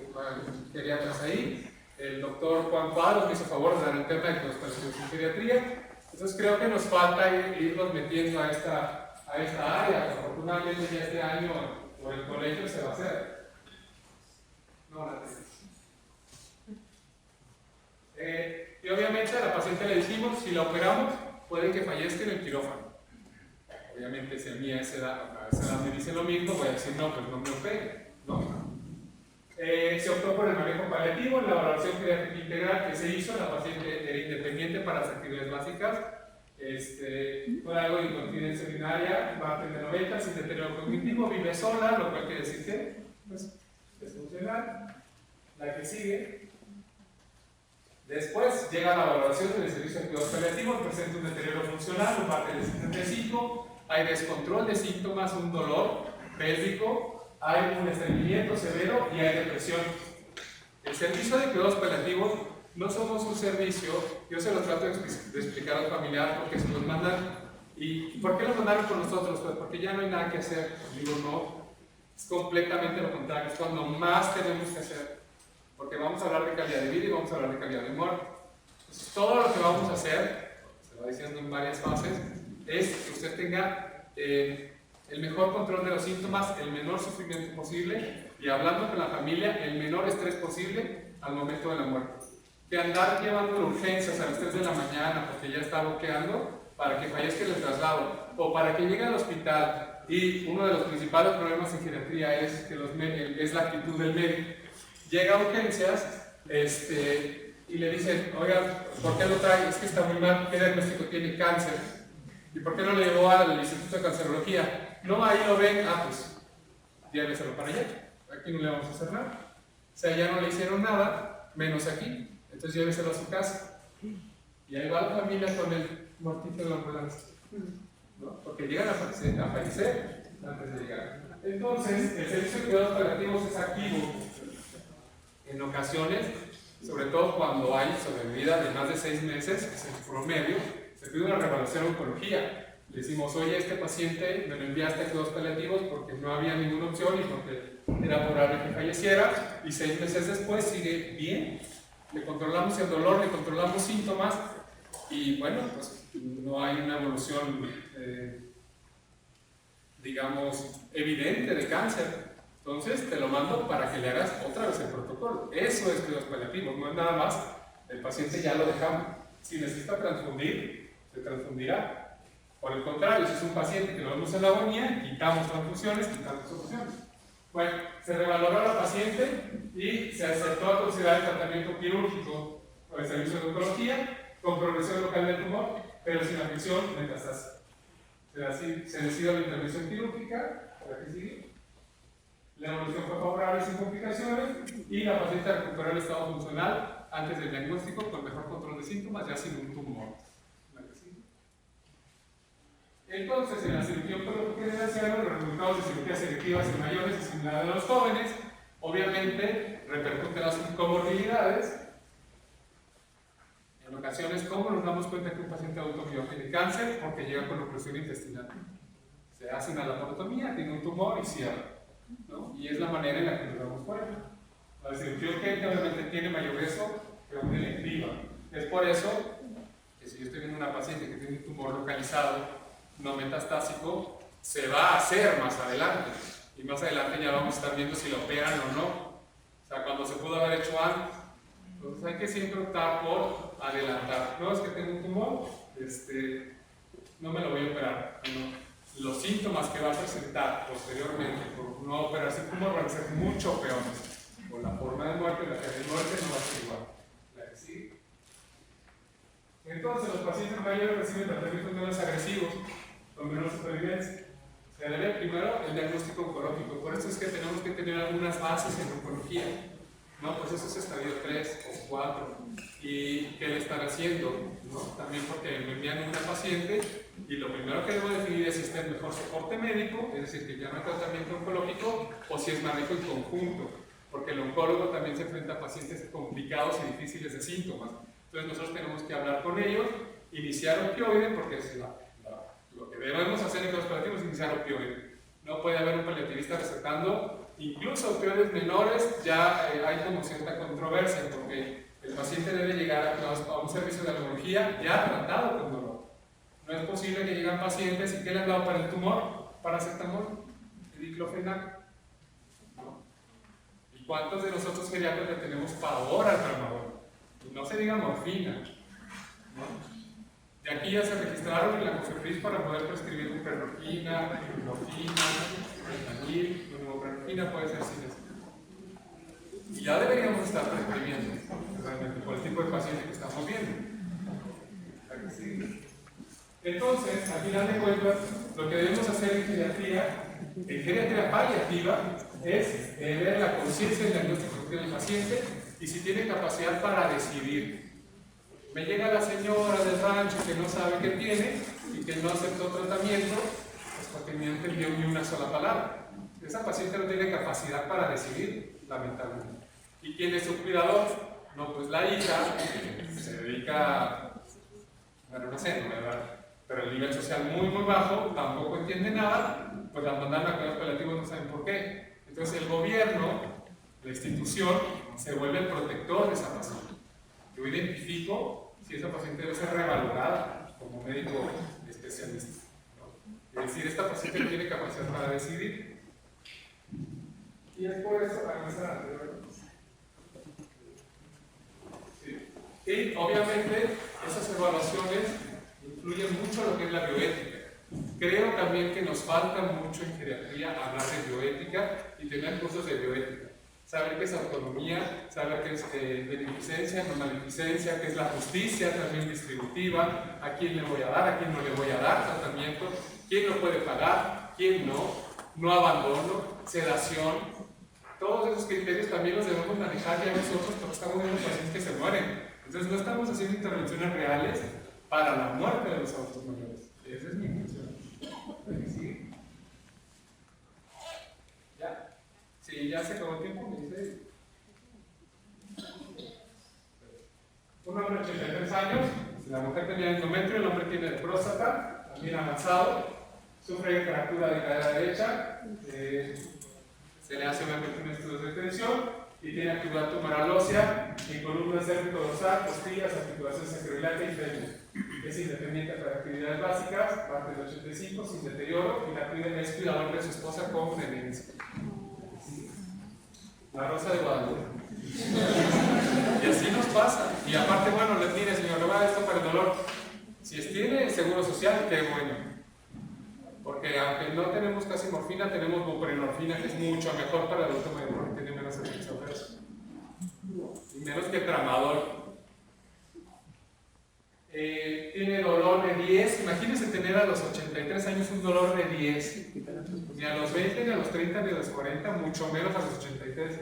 Speaker 4: geriatras ahí. El doctor Juan Cuadros me hizo favor de dar el tema de cuidados paliativos en geriatría. Entonces creo que nos falta irnos metiendo a esta área. Afortunadamente ya este año por el colegio se va a hacer. No, la tenemos. Y obviamente a la paciente le decimos, si la operamos, puede que fallezca en el quirófano. Obviamente si a mí a esa edad me dice lo mismo, voy a decir, no, pues no me opere, ¿no? Se optó por el manejo paliativo. La valoración pediátrica integral que se hizo, la paciente era independiente para las actividades básicas, con algo de incontinencia urinaria, margen de 90, sin deterioro cognitivo, vive sola, lo cual quiere decir que pues, es funcional. La que sigue. Después llega la valoración del servicio de cuidados paliativos, presenta un deterioro funcional, un margen de 75, hay descontrol de síntomas, un dolor pélvico, hay un estreñimiento severo y hay depresión. El servicio de cuidados paliativos no somos un servicio, yo se lo trato de explicar al familiar porque se los mandan. ¿Y por qué los mandaron con nosotros? Pues porque ya no hay nada que hacer. Digo, no, es completamente lo contrario, es cuando más tenemos que hacer. Porque vamos a hablar de calidad de vida y vamos a hablar de calidad de muerte. Entonces, todo lo que vamos a hacer, se va diciendo en varias fases, es que usted tenga el mejor control de los síntomas, el menor sufrimiento posible y hablando con la familia, el menor estrés posible al momento de la muerte. Que andar llevando urgencias a las 3 de la mañana porque ya está bloqueando para que fallezca el traslado o para que llegue al hospital y uno de los principales problemas en geriatría es, que es la actitud del médico. Llega a urgencias y le dicen, oiga, ¿por qué lo trae? Es que está muy mal, ¿qué diagnóstico tiene? Cáncer. ¿Y por qué no lo llevó al Instituto de Cancerología? No, ahí lo ven, pues lléveselo para allá, aquí no le vamos a hacer nada. O sea, ya no le hicieron nada, menos aquí, entonces lléveselo a su casa. Y ahí va la familia con el muertito de la ambulancia, ¿no? Porque llegan a fallecer antes de llegar. Entonces, el servicio de cuidados paliativos es activo. En ocasiones, sobre todo cuando hay sobrevida de más de 6 meses, que es el promedio, se pide una reevaluación de oncología. Le decimos, oye, este paciente me lo enviaste a cuidados paliativos porque no había ninguna opción y porque era probable que falleciera, y 6 meses después sigue bien. Le controlamos el dolor, le controlamos síntomas, y bueno, pues no hay una evolución, digamos, evidente de cáncer. Entonces te lo mando para que le hagas otra vez el protocolo. Eso es cuidados paliativos, no es nada más. El paciente ya lo dejamos. Si necesita transfundir, se transfundirá. Por el contrario, si es un paciente que lo vemos en la agonía, quitamos transfusiones, quitamos soluciones. Bueno, se revaloró a la paciente y se aceptó a considerar el tratamiento quirúrgico o el servicio de oncología con progresión local del tumor, pero sin afección metastásica. Se decidió la intervención quirúrgica, ¿para qué sigue? La evolución fue favorable sin complicaciones y la paciente recuperó el estado funcional antes del diagnóstico con mejor control de síntomas, ya sin un tumor. Entonces, en la cirugía oncológica general, los resultados de cirugías selectivas en mayores y similares a los jóvenes, obviamente repercuten las comorbilidades. En ocasiones, ¿cómo nos damos cuenta que un paciente adulto mayor tiene cáncer? Porque llega con oclusión intestinal. Se hace una laparotomía, tiene un tumor y cierra, ¿no? Y es la manera en la que nos damos cuenta. La cirugía urgente obviamente tiene mayor riesgo que una electiva. Es por eso que si yo estoy viendo una paciente que tiene un tumor localizado, no metastásico, se va a hacer más adelante. Y más adelante ya vamos a estar viendo si lo operan o no. O sea, cuando se pudo haber hecho antes. Entonces hay que siempre optar por adelantar. No es que tengo un tumor, no me lo voy a operar. No. Los síntomas que va a presentar posteriormente por no operarse el tumor van a ser mucho peores. Con la forma de muerte, la fecha de muerte no va a ser igual. La que sigue. Entonces los pacientes mayores reciben tratamientos menos agresivos, con menor supervivencia. Se debe primero el diagnóstico oncológico. Por eso es que tenemos que tener algunas bases en oncología. No, pues eso es estadio 3 o 4. ¿Y qué le están haciendo? ¿No? También porque me envían una paciente y lo primero que debo definir es si está en mejor soporte médico, es decir, que ya no hay tratamiento oncológico, o si es manejo en conjunto. Porque el oncólogo también se enfrenta a pacientes complicados y difíciles de síntomas. Entonces nosotros tenemos que hablar con ellos, iniciar opioide, porque es lo que debemos hacer en los paliativos es iniciar opioide. No puede haber un paliativista recetando incluso opioides menores, ya hay como cierta controversia, porque el paciente debe llegar a un servicio de neurología ya tratado con dolor. No es posible que lleguen pacientes y que le han dado para el tumor, paracetamol, diclofenac. ¿No? ¿Y cuántos de nosotros geriatras le tenemos pavor al tramadol? No se diga morfina. ¿No? De aquí ya se registraron en la COFEPRIS para poder prescribir buprenorfina, morfina, fentanil, buprenorfina puede ser sin eso. Y ya deberíamos estar prescribiendo realmente por el tipo de paciente que estamos viendo. Entonces, al final de cuentas, lo que debemos hacer en geriatría paliativa, es ver la conciencia del diagnóstico que tiene el paciente y si tiene capacidad para decidir. Me llega la señora del rancho que no sabe qué tiene y que no aceptó tratamiento, pues porque ni entendió ni una sola palabra. Esa paciente no tiene capacidad para decidir, lamentablemente. ¿Y quién es su cuidador? No, pues la hija se dedica, bueno, no sé, ¿verdad? Pero el nivel social muy bajo, tampoco entiende nada, pues la mandan a cuidados paliativos, no saben por qué. Entonces el gobierno, la institución, se vuelve el protector de esa paciente. Yo identifico si esa paciente debe ser revalorada como médico especialista, ¿no? Es decir, esta paciente no tiene capacidad para decidir. Y es por eso, sí. Y obviamente esas evaluaciones influyen mucho en lo que es la bioética. Creo también que nos falta mucho en geriatría hablar de bioética y tener cursos de bioética. Saber qué es autonomía, saber qué es beneficencia, no maleficencia, qué es la justicia también distributiva, a quién le voy a dar, a quién no le voy a dar tratamiento, quién lo puede pagar, quién no abandono, sedación. Todos esos criterios también los debemos manejar ya nosotros porque estamos viendo pacientes que se mueren. Entonces no estamos haciendo intervenciones reales para la muerte de los adultos mayores. Esa es mi función. ¿Sí? ¿Ya? Sí, ya se acabó el tiempo, me dice. Un hombre de 83 años, la mujer tenía endometrio, el hombre tiene próstata, también avanzado, sufre fractura de cadera derecha, se le hace obviamente un estudio de tensión y tiene actividad tumoral ósea en columna cervico-dorsal, costillas, articulación sacroiliaca y fémur. Es independiente para actividades básicas, parte del 85, sin deterioro, y la pide es cuidador de su esposa con demencia. La Rosa de Guadalupe. Y así nos pasa. Y aparte, bueno, les mire, señor, le voy a dar esto para el dolor. Si tiene seguro social, qué bueno. Porque aunque no tenemos casi morfina, tenemos buprenorfina, que es mucho mejor para el adulto mayor porque tiene menos efectos adversos. Y menos que tramadol. Tiene dolor de 10. Imagínense tener a los 83 años un dolor de 10. Ni a los 20, ni a los 30, ni a los 40, mucho menos a los 83.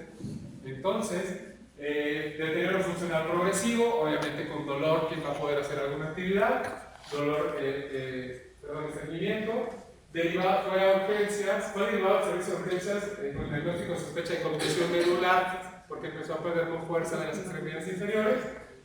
Speaker 4: Entonces, deterioro funcional progresivo, obviamente con dolor, ¿quién va a poder hacer alguna actividad? Dolor, estreñimiento. Derivado fue derivado del servicio de urgencias con diagnóstico de sospecha de compresión medular, porque empezó a perder con fuerza de las extremidades inferiores.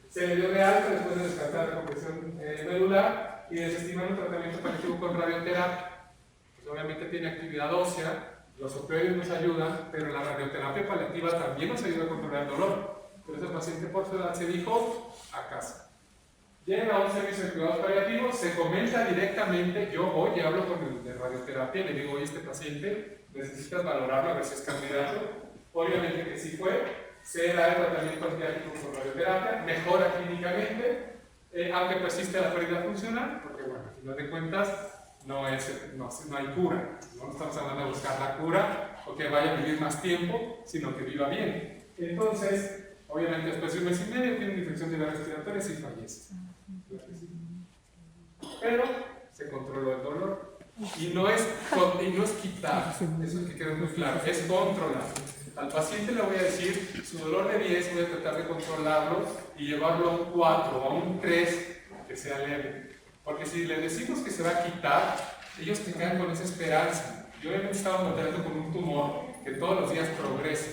Speaker 4: Se le dio de alta después de descartar la compresión medular y desestimaron un tratamiento paliativo con radioterapia. Pues obviamente tiene actividad ósea, los opioides nos ayudan, pero la radioterapia paliativa también nos ayuda a controlar el dolor. Entonces el paciente por su edad se dijo a casa. Llega a un servicio de cuidados paliativos, se comenta directamente, yo voy y hablo con el de radioterapia y le digo, oye, este paciente necesitas valorarlo a ver si es candidato. Obviamente que sí fue, se da el tratamiento antibiótico con radioterapia, mejora clínicamente, aunque persiste la pérdida funcional, porque bueno, al final de cuentas no hay cura, no estamos hablando de buscar la cura o que vaya a vivir más tiempo, sino que viva bien. Entonces, obviamente después de un mes y medio tiene una infección de vías respiratorias y fallece. Pero se controló el dolor y no es quitar, eso que quede muy claro, es controlar. Al paciente le voy a decir, su dolor de 10 voy a tratar de controlarlo y llevarlo a un 4 o a un 3 que sea leve. Porque si le decimos que se va a quitar, ellos te quedan con esa esperanza. Yo obviamente estaba tratando con un tumor que todos los días progresa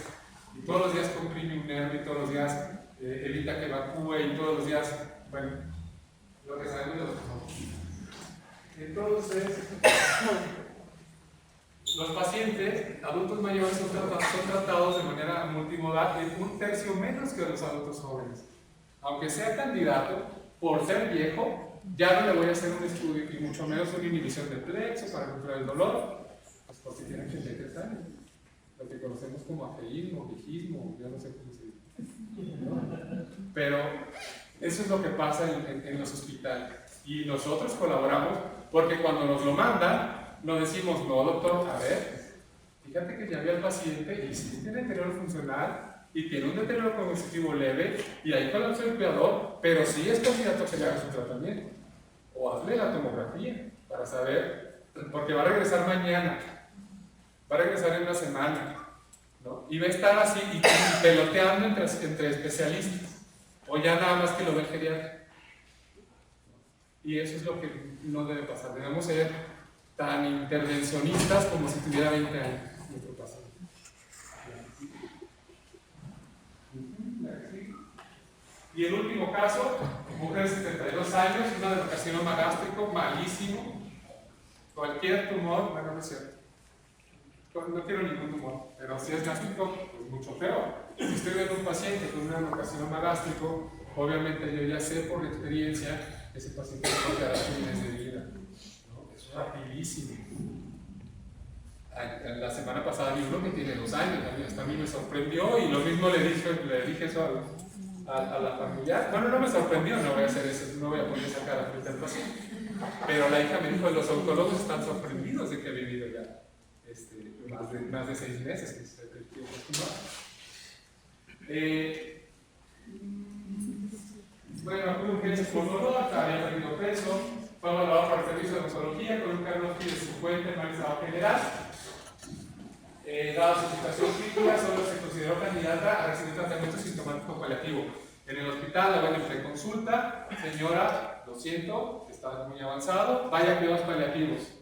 Speaker 4: y todos los días comprime un nervio y todos los días evita que evacúe y todos los días, bueno, lo que sabemos de los tumores. Entonces, los pacientes adultos mayores son tratados de manera multimodal de un tercio menos que los adultos jóvenes. Aunque sea candidato, por ser viejo, ya no le voy a hacer un estudio y mucho menos una inhibición de plexo para controlar el dolor, pues porque tiene 83 años. Lo que conocemos como afeísmo, viejismo, yo no sé cómo se dice. ¿No? Pero eso es lo que pasa en los hospitales. Y nosotros colaboramos porque cuando nos lo mandan, no decimos, no doctor, a ver, fíjate que ya vi al paciente y sí tiene deterioro funcional y tiene un deterioro cognitivo leve y ahí colapsó el cuidador, pero sí es candidato a que le haga su tratamiento. o hazle la tomografía para saber, porque va a regresar mañana, va a regresar en una semana, ¿no? Y va a estar así y peloteando entre especialistas, o ya nada más que lo ve el geriatra. Y eso es lo que no debe pasar. Debemos ser tan intervencionistas como si tuviera 20 años nuestro paciente. Y el último caso, mujer de 72 años, una adenocarcinoma gástrico, malísimo. Cualquier tumor, bueno, no es cierto. No quiero ningún tumor, pero si es gástrico, pues mucho peor. Si estoy viendo un paciente con un adenocarcinoma gástrico, obviamente yo ya sé por experiencia ese paciente no quedará fines de vida, ¿no? Es rapidísimo. La semana pasada vi uno que tiene 2 años, hasta a mí me sorprendió y lo mismo le dije eso a la familiar. Bueno, no me sorprendió, no voy a hacer eso, no voy a poner esa cara frente al paciente. Pero la hija me dijo, los oncólogos están sorprendidos de que ha vivido ya más de 6 meses, que es el tiempo estimado. Bueno, tuvo urgencias por dolor, había perdido peso, fue evaluado por el servicio de nosología con un cardiología de 50 en estado general. Dada su situación crítica, solo se consideró candidata a recibir tratamiento sintomático paliativo. En el hospital la ven en preconsulta, señora, lo siento, está muy avanzado, vaya a cuidados paliativos.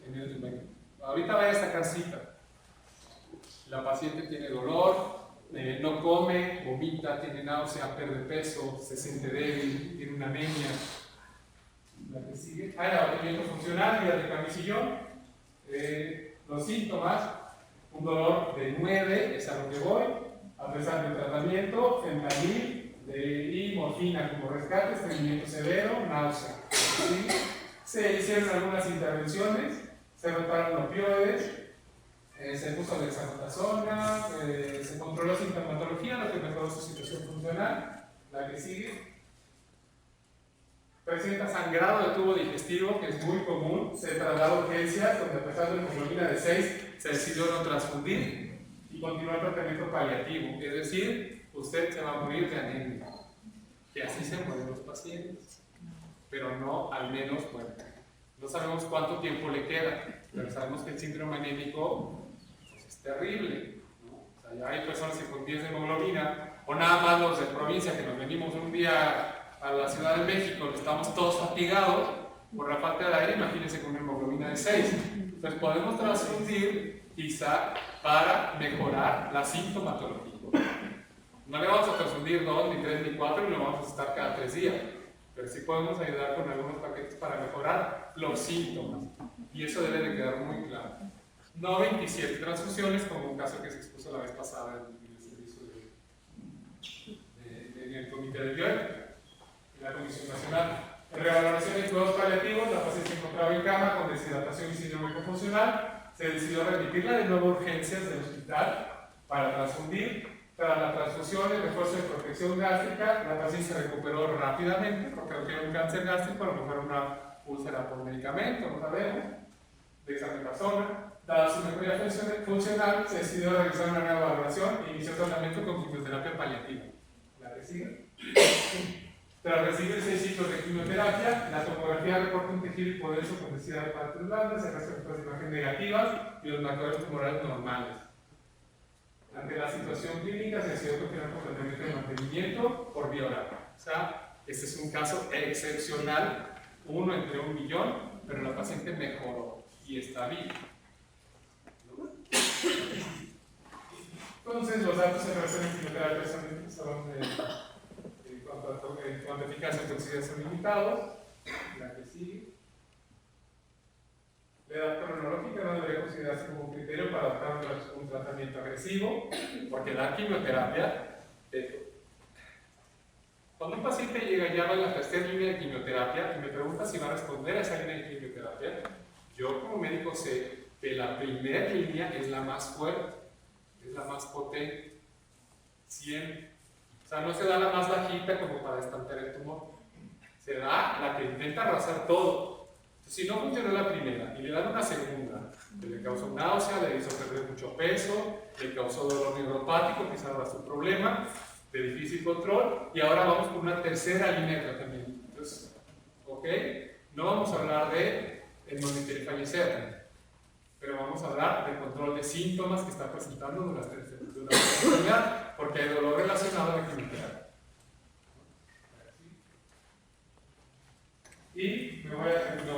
Speaker 4: Ahorita vaya a sacar cita. La paciente tiene dolor, no come, vomita, tiene náusea, pierde peso, se siente débil, tiene una anemia. La que sigue. Hay abatimiento funcional, vía de camicillón. Los síntomas, un dolor de 9, es a lo que voy, a pesar del tratamiento, fentanil y morfina como rescate, estreñimiento severo, náusea. ¿Sí? Se hicieron algunas intervenciones, se rotaron opioides, se puso dexametasona, se controló sintomatología, lo que mejoró su situación funcional. La que sigue. Presenta sangrado de tubo digestivo, que es muy común. Se trasladó a urgencias, donde a pesar de una hemoglobina de 6, se decidió no transfundir y continuó el tratamiento paliativo. Es decir, usted se va a morir de anemia. Que así se mueren los pacientes. Pero no, al menos, bueno, no sabemos cuánto tiempo le queda, pero sabemos que el síndrome anémico pues, es terrible, ¿no? O sea, ya hay personas que con 10 de hemoglobina, o nada más los de provincia que nos venimos un día a la Ciudad de México, que estamos todos fatigados por la falta de aire, imagínense con una hemoglobina de 6. Entonces podemos transfundir quizá para mejorar la sintomatología. No le vamos a transfundir 2, ni 3, ni 4 y lo vamos a estar cada 3 días. Pero sí podemos ayudar con algunos paquetes para mejorar los síntomas. Y eso debe de quedar muy claro. No 27 transfusiones, como un caso que se expuso la vez pasada en el servicio en el Comité de Bioética, en la Comisión Nacional. En revaloración de cuidados paliativos, la paciente se encontraba en cama con deshidratación y síndrome confusional. Se decidió remitirla de nuevo a urgencias del hospital para transfundir. Tras la transfusión, el refuerzo de protección gástrica, la paciente se recuperó rápidamente, porque no tiene un cáncer gástrico, a lo mejor una úlcera por medicamento, no sabemos, dexametasona. Dada su mejoría funcional, se decidió realizar una nueva valoración e inició tratamiento con quimioterapia paliativa. ¿La que sigue? Tras recibir 6 ciclos de quimioterapia, la tomografía reporta un tejido hipodenso con densidad de partes blandas, el resto de imagen negativas y los marcadores tumorales normales. Ante la situación clínica, se decidió continuar con tratamiento de mantenimiento por vía oral. O sea, este es un caso excepcional, 1 entre 1 millón, pero la paciente mejoró y está viva. Entonces, los datos en relación a quimioterapia son en cuanto a eficacia y toxicidad son limitados. La que sigue. La edad cronológica no debería considerarse como un criterio para adoptar un tratamiento agresivo, porque la quimioterapia, cuando un paciente llega ya va en la 3ª línea de quimioterapia y me pregunta si va a responder a esa línea de quimioterapia, yo como médico sé que la primera línea es la más fuerte, es la más potente, 100. O sea, no se da la más bajita como para estantear el tumor, se da la que intenta arrasar todo. Si no funcionó la primera y le dan una segunda, que le causó náusea, le hizo perder mucho peso, le causó dolor neuropático, quizás ahora su problema, de difícil control, y ahora vamos por una 3ª línea de tratamiento. Entonces, ok, No vamos a hablar de el no quiere fallecer, pero vamos a hablar del control de síntomas que está presentando durante la enfermedad, porque hay dolor relacionado a la quimioterapia. Y me voy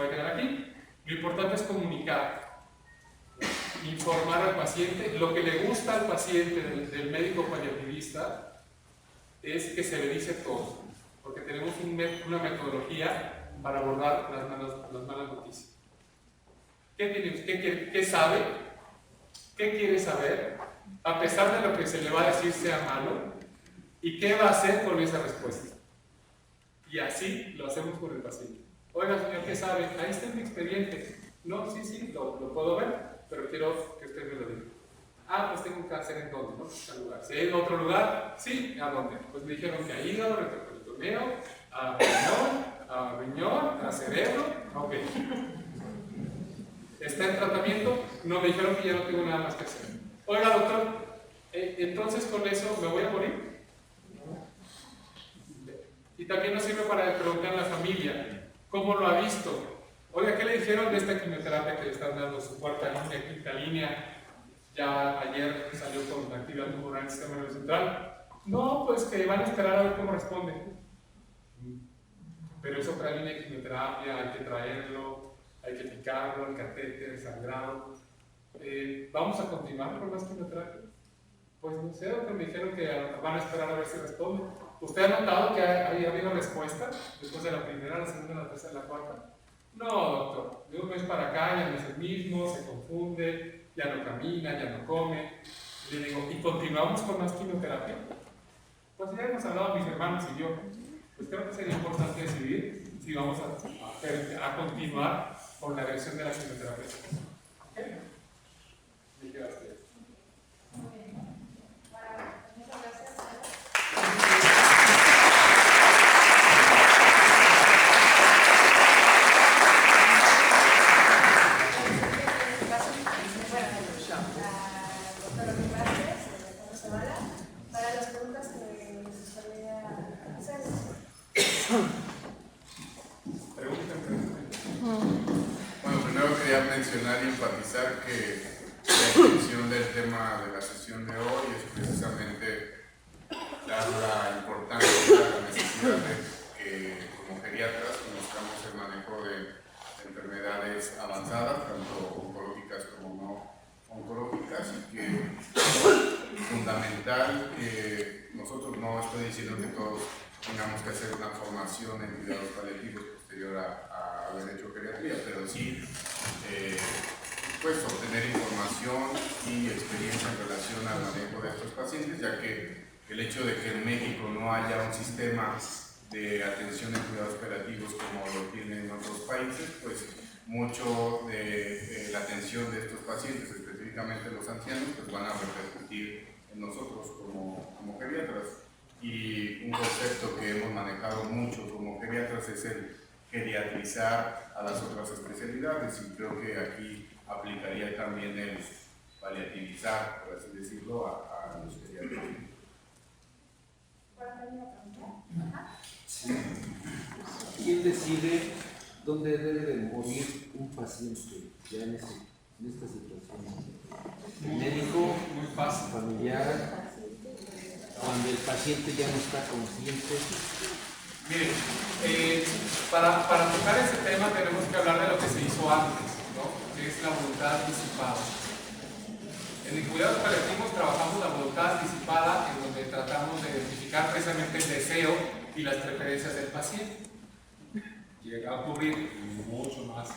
Speaker 4: a quedar aquí. Lo importante es comunicar, informar al paciente. Lo que le gusta al paciente del médico paliativista es que se le dice todo, porque tenemos una metodología para abordar las malas noticias. ¿Qué sabe? ¿Qué quiere saber? A pesar de lo que se le va a decir sea malo, ¿y qué va a hacer con esa respuesta? Y así lo hacemos con el paciente. Oiga, señor, ¿qué sabe? Ahí está mi expediente. No, sí, lo puedo ver, pero quiero que usted me lo diga. Ah, pues tengo cáncer en dónde, ¿no? ¿A lugar? Si hay en otro lugar, sí, ¿a dónde? Pues me dijeron que a hígado, retrocoritoneo, a riñón, a cerebro, ok. ¿Está en tratamiento? No, me dijeron que ya no tengo nada más que hacer. Oiga, doctor, entonces con eso me voy a morir. Y también nos sirve para preguntar a la familia, ¿cómo lo ha visto? Oiga, ¿qué le dijeron de esta quimioterapia que le están dando? Su cuarta línea, quinta línea, ya ayer salió con actividad tumoral en el sistema nervioso central. No, pues que van a esperar a ver cómo responde. Pero es otra línea de quimioterapia, hay que traerlo, hay que picarlo, el catéter, el sangrado. ¿Vamos a continuar con más quimioterapia? Pues no sé, doctor, me dijeron que van a esperar a ver si responde. ¿Usted ha notado que ha habido respuesta después de la primera, la segunda, la tercera, la cuarta? No, doctor, de un mes para acá ya no es el mismo, se confunde, ya no camina, ya no come. Le digo, ¿y continuamos con más quimioterapia? Pues ya hemos hablado mis hermanos y yo. Pues creo que sería importante decidir si vamos a continuar con la agresión de la quimioterapia. ¿Ok? ¿Me quedaste?
Speaker 3: Muy bien. Muchas gracias. Para las preguntas que me gustaría hacer.
Speaker 2: Bueno, primero quería mencionar y enfatizar que la intención del tema de la sesión de hoy es precisamente dar la importancia, la necesidad de que como geriatras conozcamos el manejo de enfermedades avanzadas, tanto oncológicas como no oncológicas, y que es fundamental que nosotros, no estoy diciendo que todos tengamos que hacer una formación en cuidados paliativos posterior a haber hecho geriatría, pero sí pues obtener información y experiencia en relación al manejo de estos pacientes, ya que el hecho de que en México no haya un sistema de atención en cuidados paliativos como lo tienen en otros países, pues mucho de la atención de estos pacientes, específicamente los ancianos, pues van a repercutir en nosotros como geriatras. Y un concepto que hemos manejado mucho como geriatras es el geriatrizar a las otras especialidades, y creo que aquí aplicaría también el paliativizar, por así decirlo, a los geriatras.
Speaker 5: ¿Quién decide dónde debe de morir un paciente ya en esta situación? ¿El médico,
Speaker 4: Muy fácil.
Speaker 5: familiar, cuando el paciente ya no está consciente?
Speaker 4: Miren, para tocar ese tema tenemos que hablar de lo que se hizo antes, ¿no? Que es la voluntad anticipada. En el cuidado paliativo trabajamos la voluntad anticipada, en donde tratamos de identificar precisamente el deseo y las preferencias del paciente. Llega a ocurrir mucho más.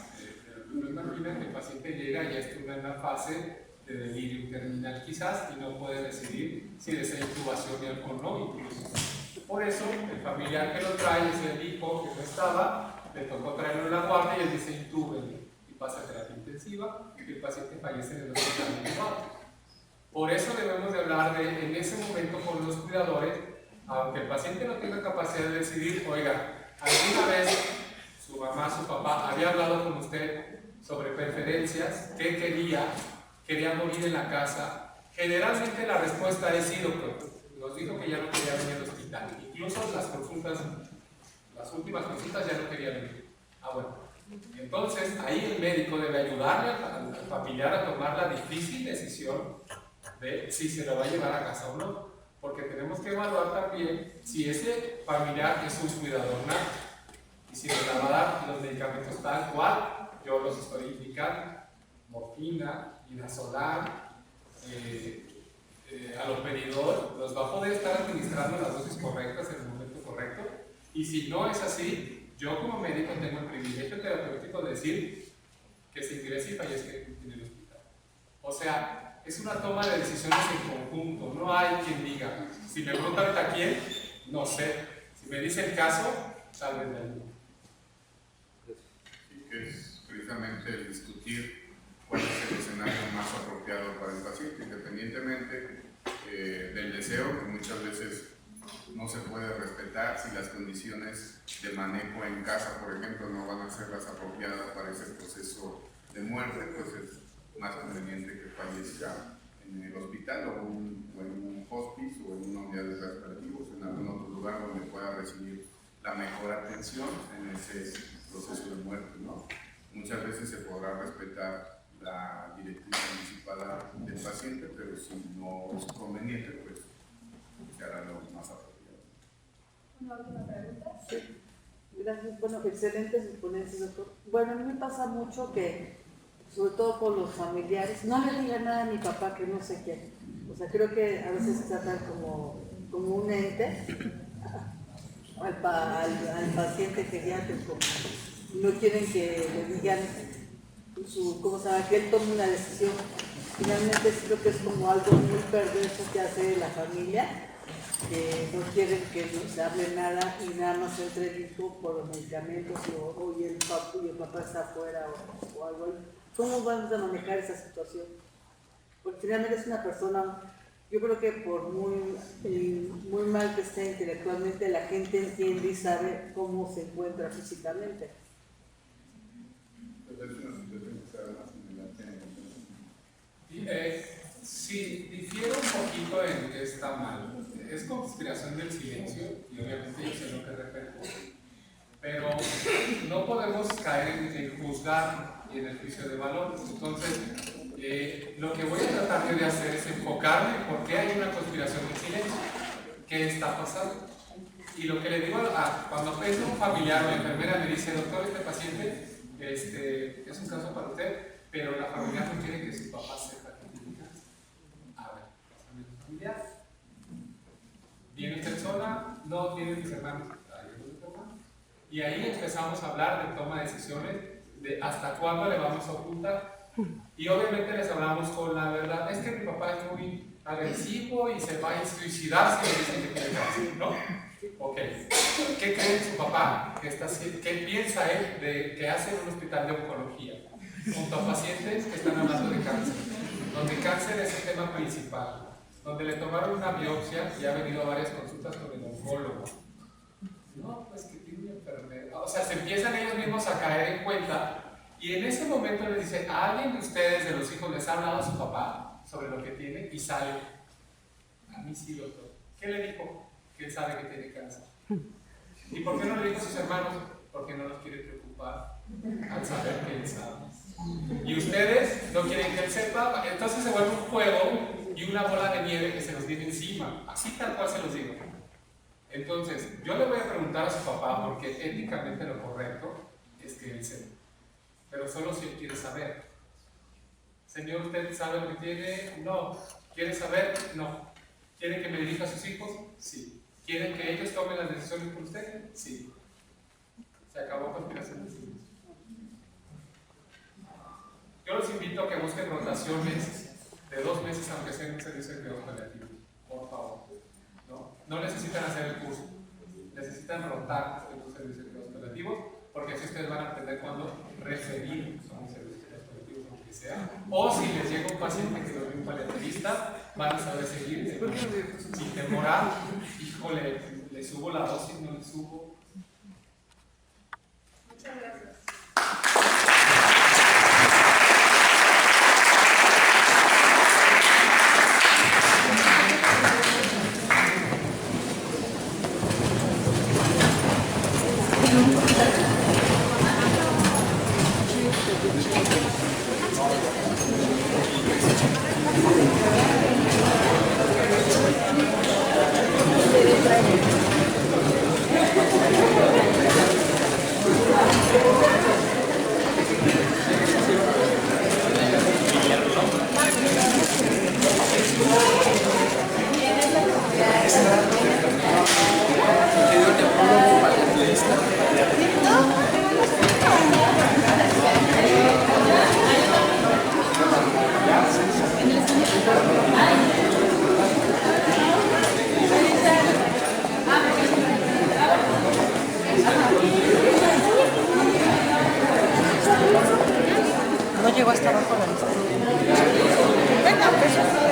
Speaker 4: Imagina que el paciente llega y ya estuvo en la fase de delirio terminal quizás y no puede decidir si desea intubación o no incluso. Por eso el familiar que lo trae es el hijo que no estaba, le tocó traerlo en la guardia y él dice intúbenlo y pasa a terapia intensiva y el paciente fallece en el hospital privado. Por eso debemos de hablar de en ese momento con los cuidadores, aunque el paciente no tenga capacidad de decidir, oiga, alguna vez su mamá, su papá había hablado con usted sobre preferencias, qué quería morir en la casa. Generalmente la respuesta es sí, doctor. Nos dijo que ya no quería venir al hospital. Incluso las últimas consultas ya no quería venir. Ah, bueno. Entonces, ahí el médico debe ayudarle al familiar a tomar la difícil decisión de si se lo va a llevar a casa o no, porque tenemos que evaluar también si ese familiar es un cuidador nato y si le va a dar los medicamentos tal cual yo los estoy indicando: morfina, inasolar, aloperidol. Los va a poder estar administrando las dosis correctas en el momento correcto, y si no es así, yo como médico tengo el privilegio terapéutico de decir que se ingrese y fallezca en el hospital. O sea, es una toma de decisiones en conjunto, no hay quien diga. Si me pregunta ahorita quién, no sé. Si me dice el caso, tal vez de ahí.
Speaker 2: Y que es precisamente el discutir cuál es el escenario más apropiado para el paciente, independientemente del deseo, que muchas veces no se puede respetar si las condiciones de manejo en casa, por ejemplo, no van a ser las apropiadas para ese proceso de muerte, pues es más conveniente que fallezca en el hospital o en un hospice o en una unidad de cuidados paliativos, en algún otro lugar donde pueda recibir la mejor atención en ese proceso de muerte, ¿no? Muchas veces se podrá respetar la directriz anticipada del paciente, pero si no es conveniente, pues se hará lo más apropiado.
Speaker 3: ¿Una última pregunta?
Speaker 6: Sí. Gracias. Bueno, excelentes ponencias, doctor. Bueno, a mí me pasa mucho que, sobre todo con los familiares, no le diga nada a mi papá que no sé qué. O sea, creo que a veces tratan como un ente al paciente geriátrico. No quieren que le digan cómo se llama, que él tome una decisión. Finalmente creo que es como algo muy perverso que hace la familia, que no quieren que no se hable nada y nada más entre el hijo por los medicamentos y el papá está afuera o algo. ¿Cómo vamos a manejar esa situación? Porque finalmente es una persona, yo creo que por muy mal que esté intelectualmente, la gente entiende y sabe cómo se encuentra físicamente.
Speaker 4: Sí, difiero un poquito en que está mal. Es conspiración del silencio, y obviamente yo sé lo que repercute, pero no podemos caer en juzgar y en el juicio de valor. Entonces, lo que voy a tratar de hacer es enfocarme en por qué hay una conspiración del silencio, qué está pasando. Y lo que le digo cuando es un familiar o la enfermera me dice: doctor, este paciente es un caso para usted, pero la familia no quiere que su papá sepa que tiene cáncer. A ver, pásame tu familiar. ¿Viene usted sola? No, tiene mis hermanos. Y ahí empezamos a hablar de toma de decisiones, de hasta cuándo le vamos a ocultar. Y obviamente les hablamos con la verdad: es que mi papá es muy agresivo y se va a suicidar si le dicen que tiene cáncer, ¿no? Ok. ¿Qué cree su papá? ¿Qué piensa él de que hace en un hospital de oncología junto a pacientes que están hablando de cáncer? Donde cáncer es el tema principal, donde le tomaron una biopsia y ha venido a varias consultas con el oncólogo. No, pues que tiene una enfermedad. O sea, se empiezan ellos mismos a caer en cuenta, y en ese momento les dice: ¿a alguien de ustedes, de los hijos, les ha hablado a su papá sobre lo que tiene? Y sale: a mí sí, doctor. ¿Qué le dijo? Que él sabe que tiene cáncer. ¿Y por qué no le dijo a sus hermanos? Porque no los quiere preocupar al saber que él sabe. Y ustedes no quieren que él sepa, entonces se vuelve un juego y una bola de nieve que se nos viene encima. Así tal cual se los digo. Entonces, yo le voy a preguntar a su papá, porque éticamente lo correcto es que él sepa. Pero solo si él quiere saber. Señor, ¿usted sabe lo que tiene? No. ¿Quiere saber? No. ¿Quieren que me dirija a sus hijos? Sí. ¿Quieren que ellos tomen las decisiones por usted? Sí. Se acabó conspiración de silencio. Yo los invito a que busquen rotaciones de 2 meses, aunque sea en un servicio de cuidados paliativos. Por favor. No necesitan hacer el curso. Necesitan rotar en un servicio de cuidados paliativos, porque así ustedes van a aprender cuándo referir a un servicio de cuidados paliativos, aunque sea. O si les llega un paciente que lo ve un paliativista, van a saber seguir sin demorar. Híjole, le subo la dosis, no le subo.
Speaker 3: Muchas gracias.
Speaker 7: No llegó hasta abajo la lista. Venga, pues.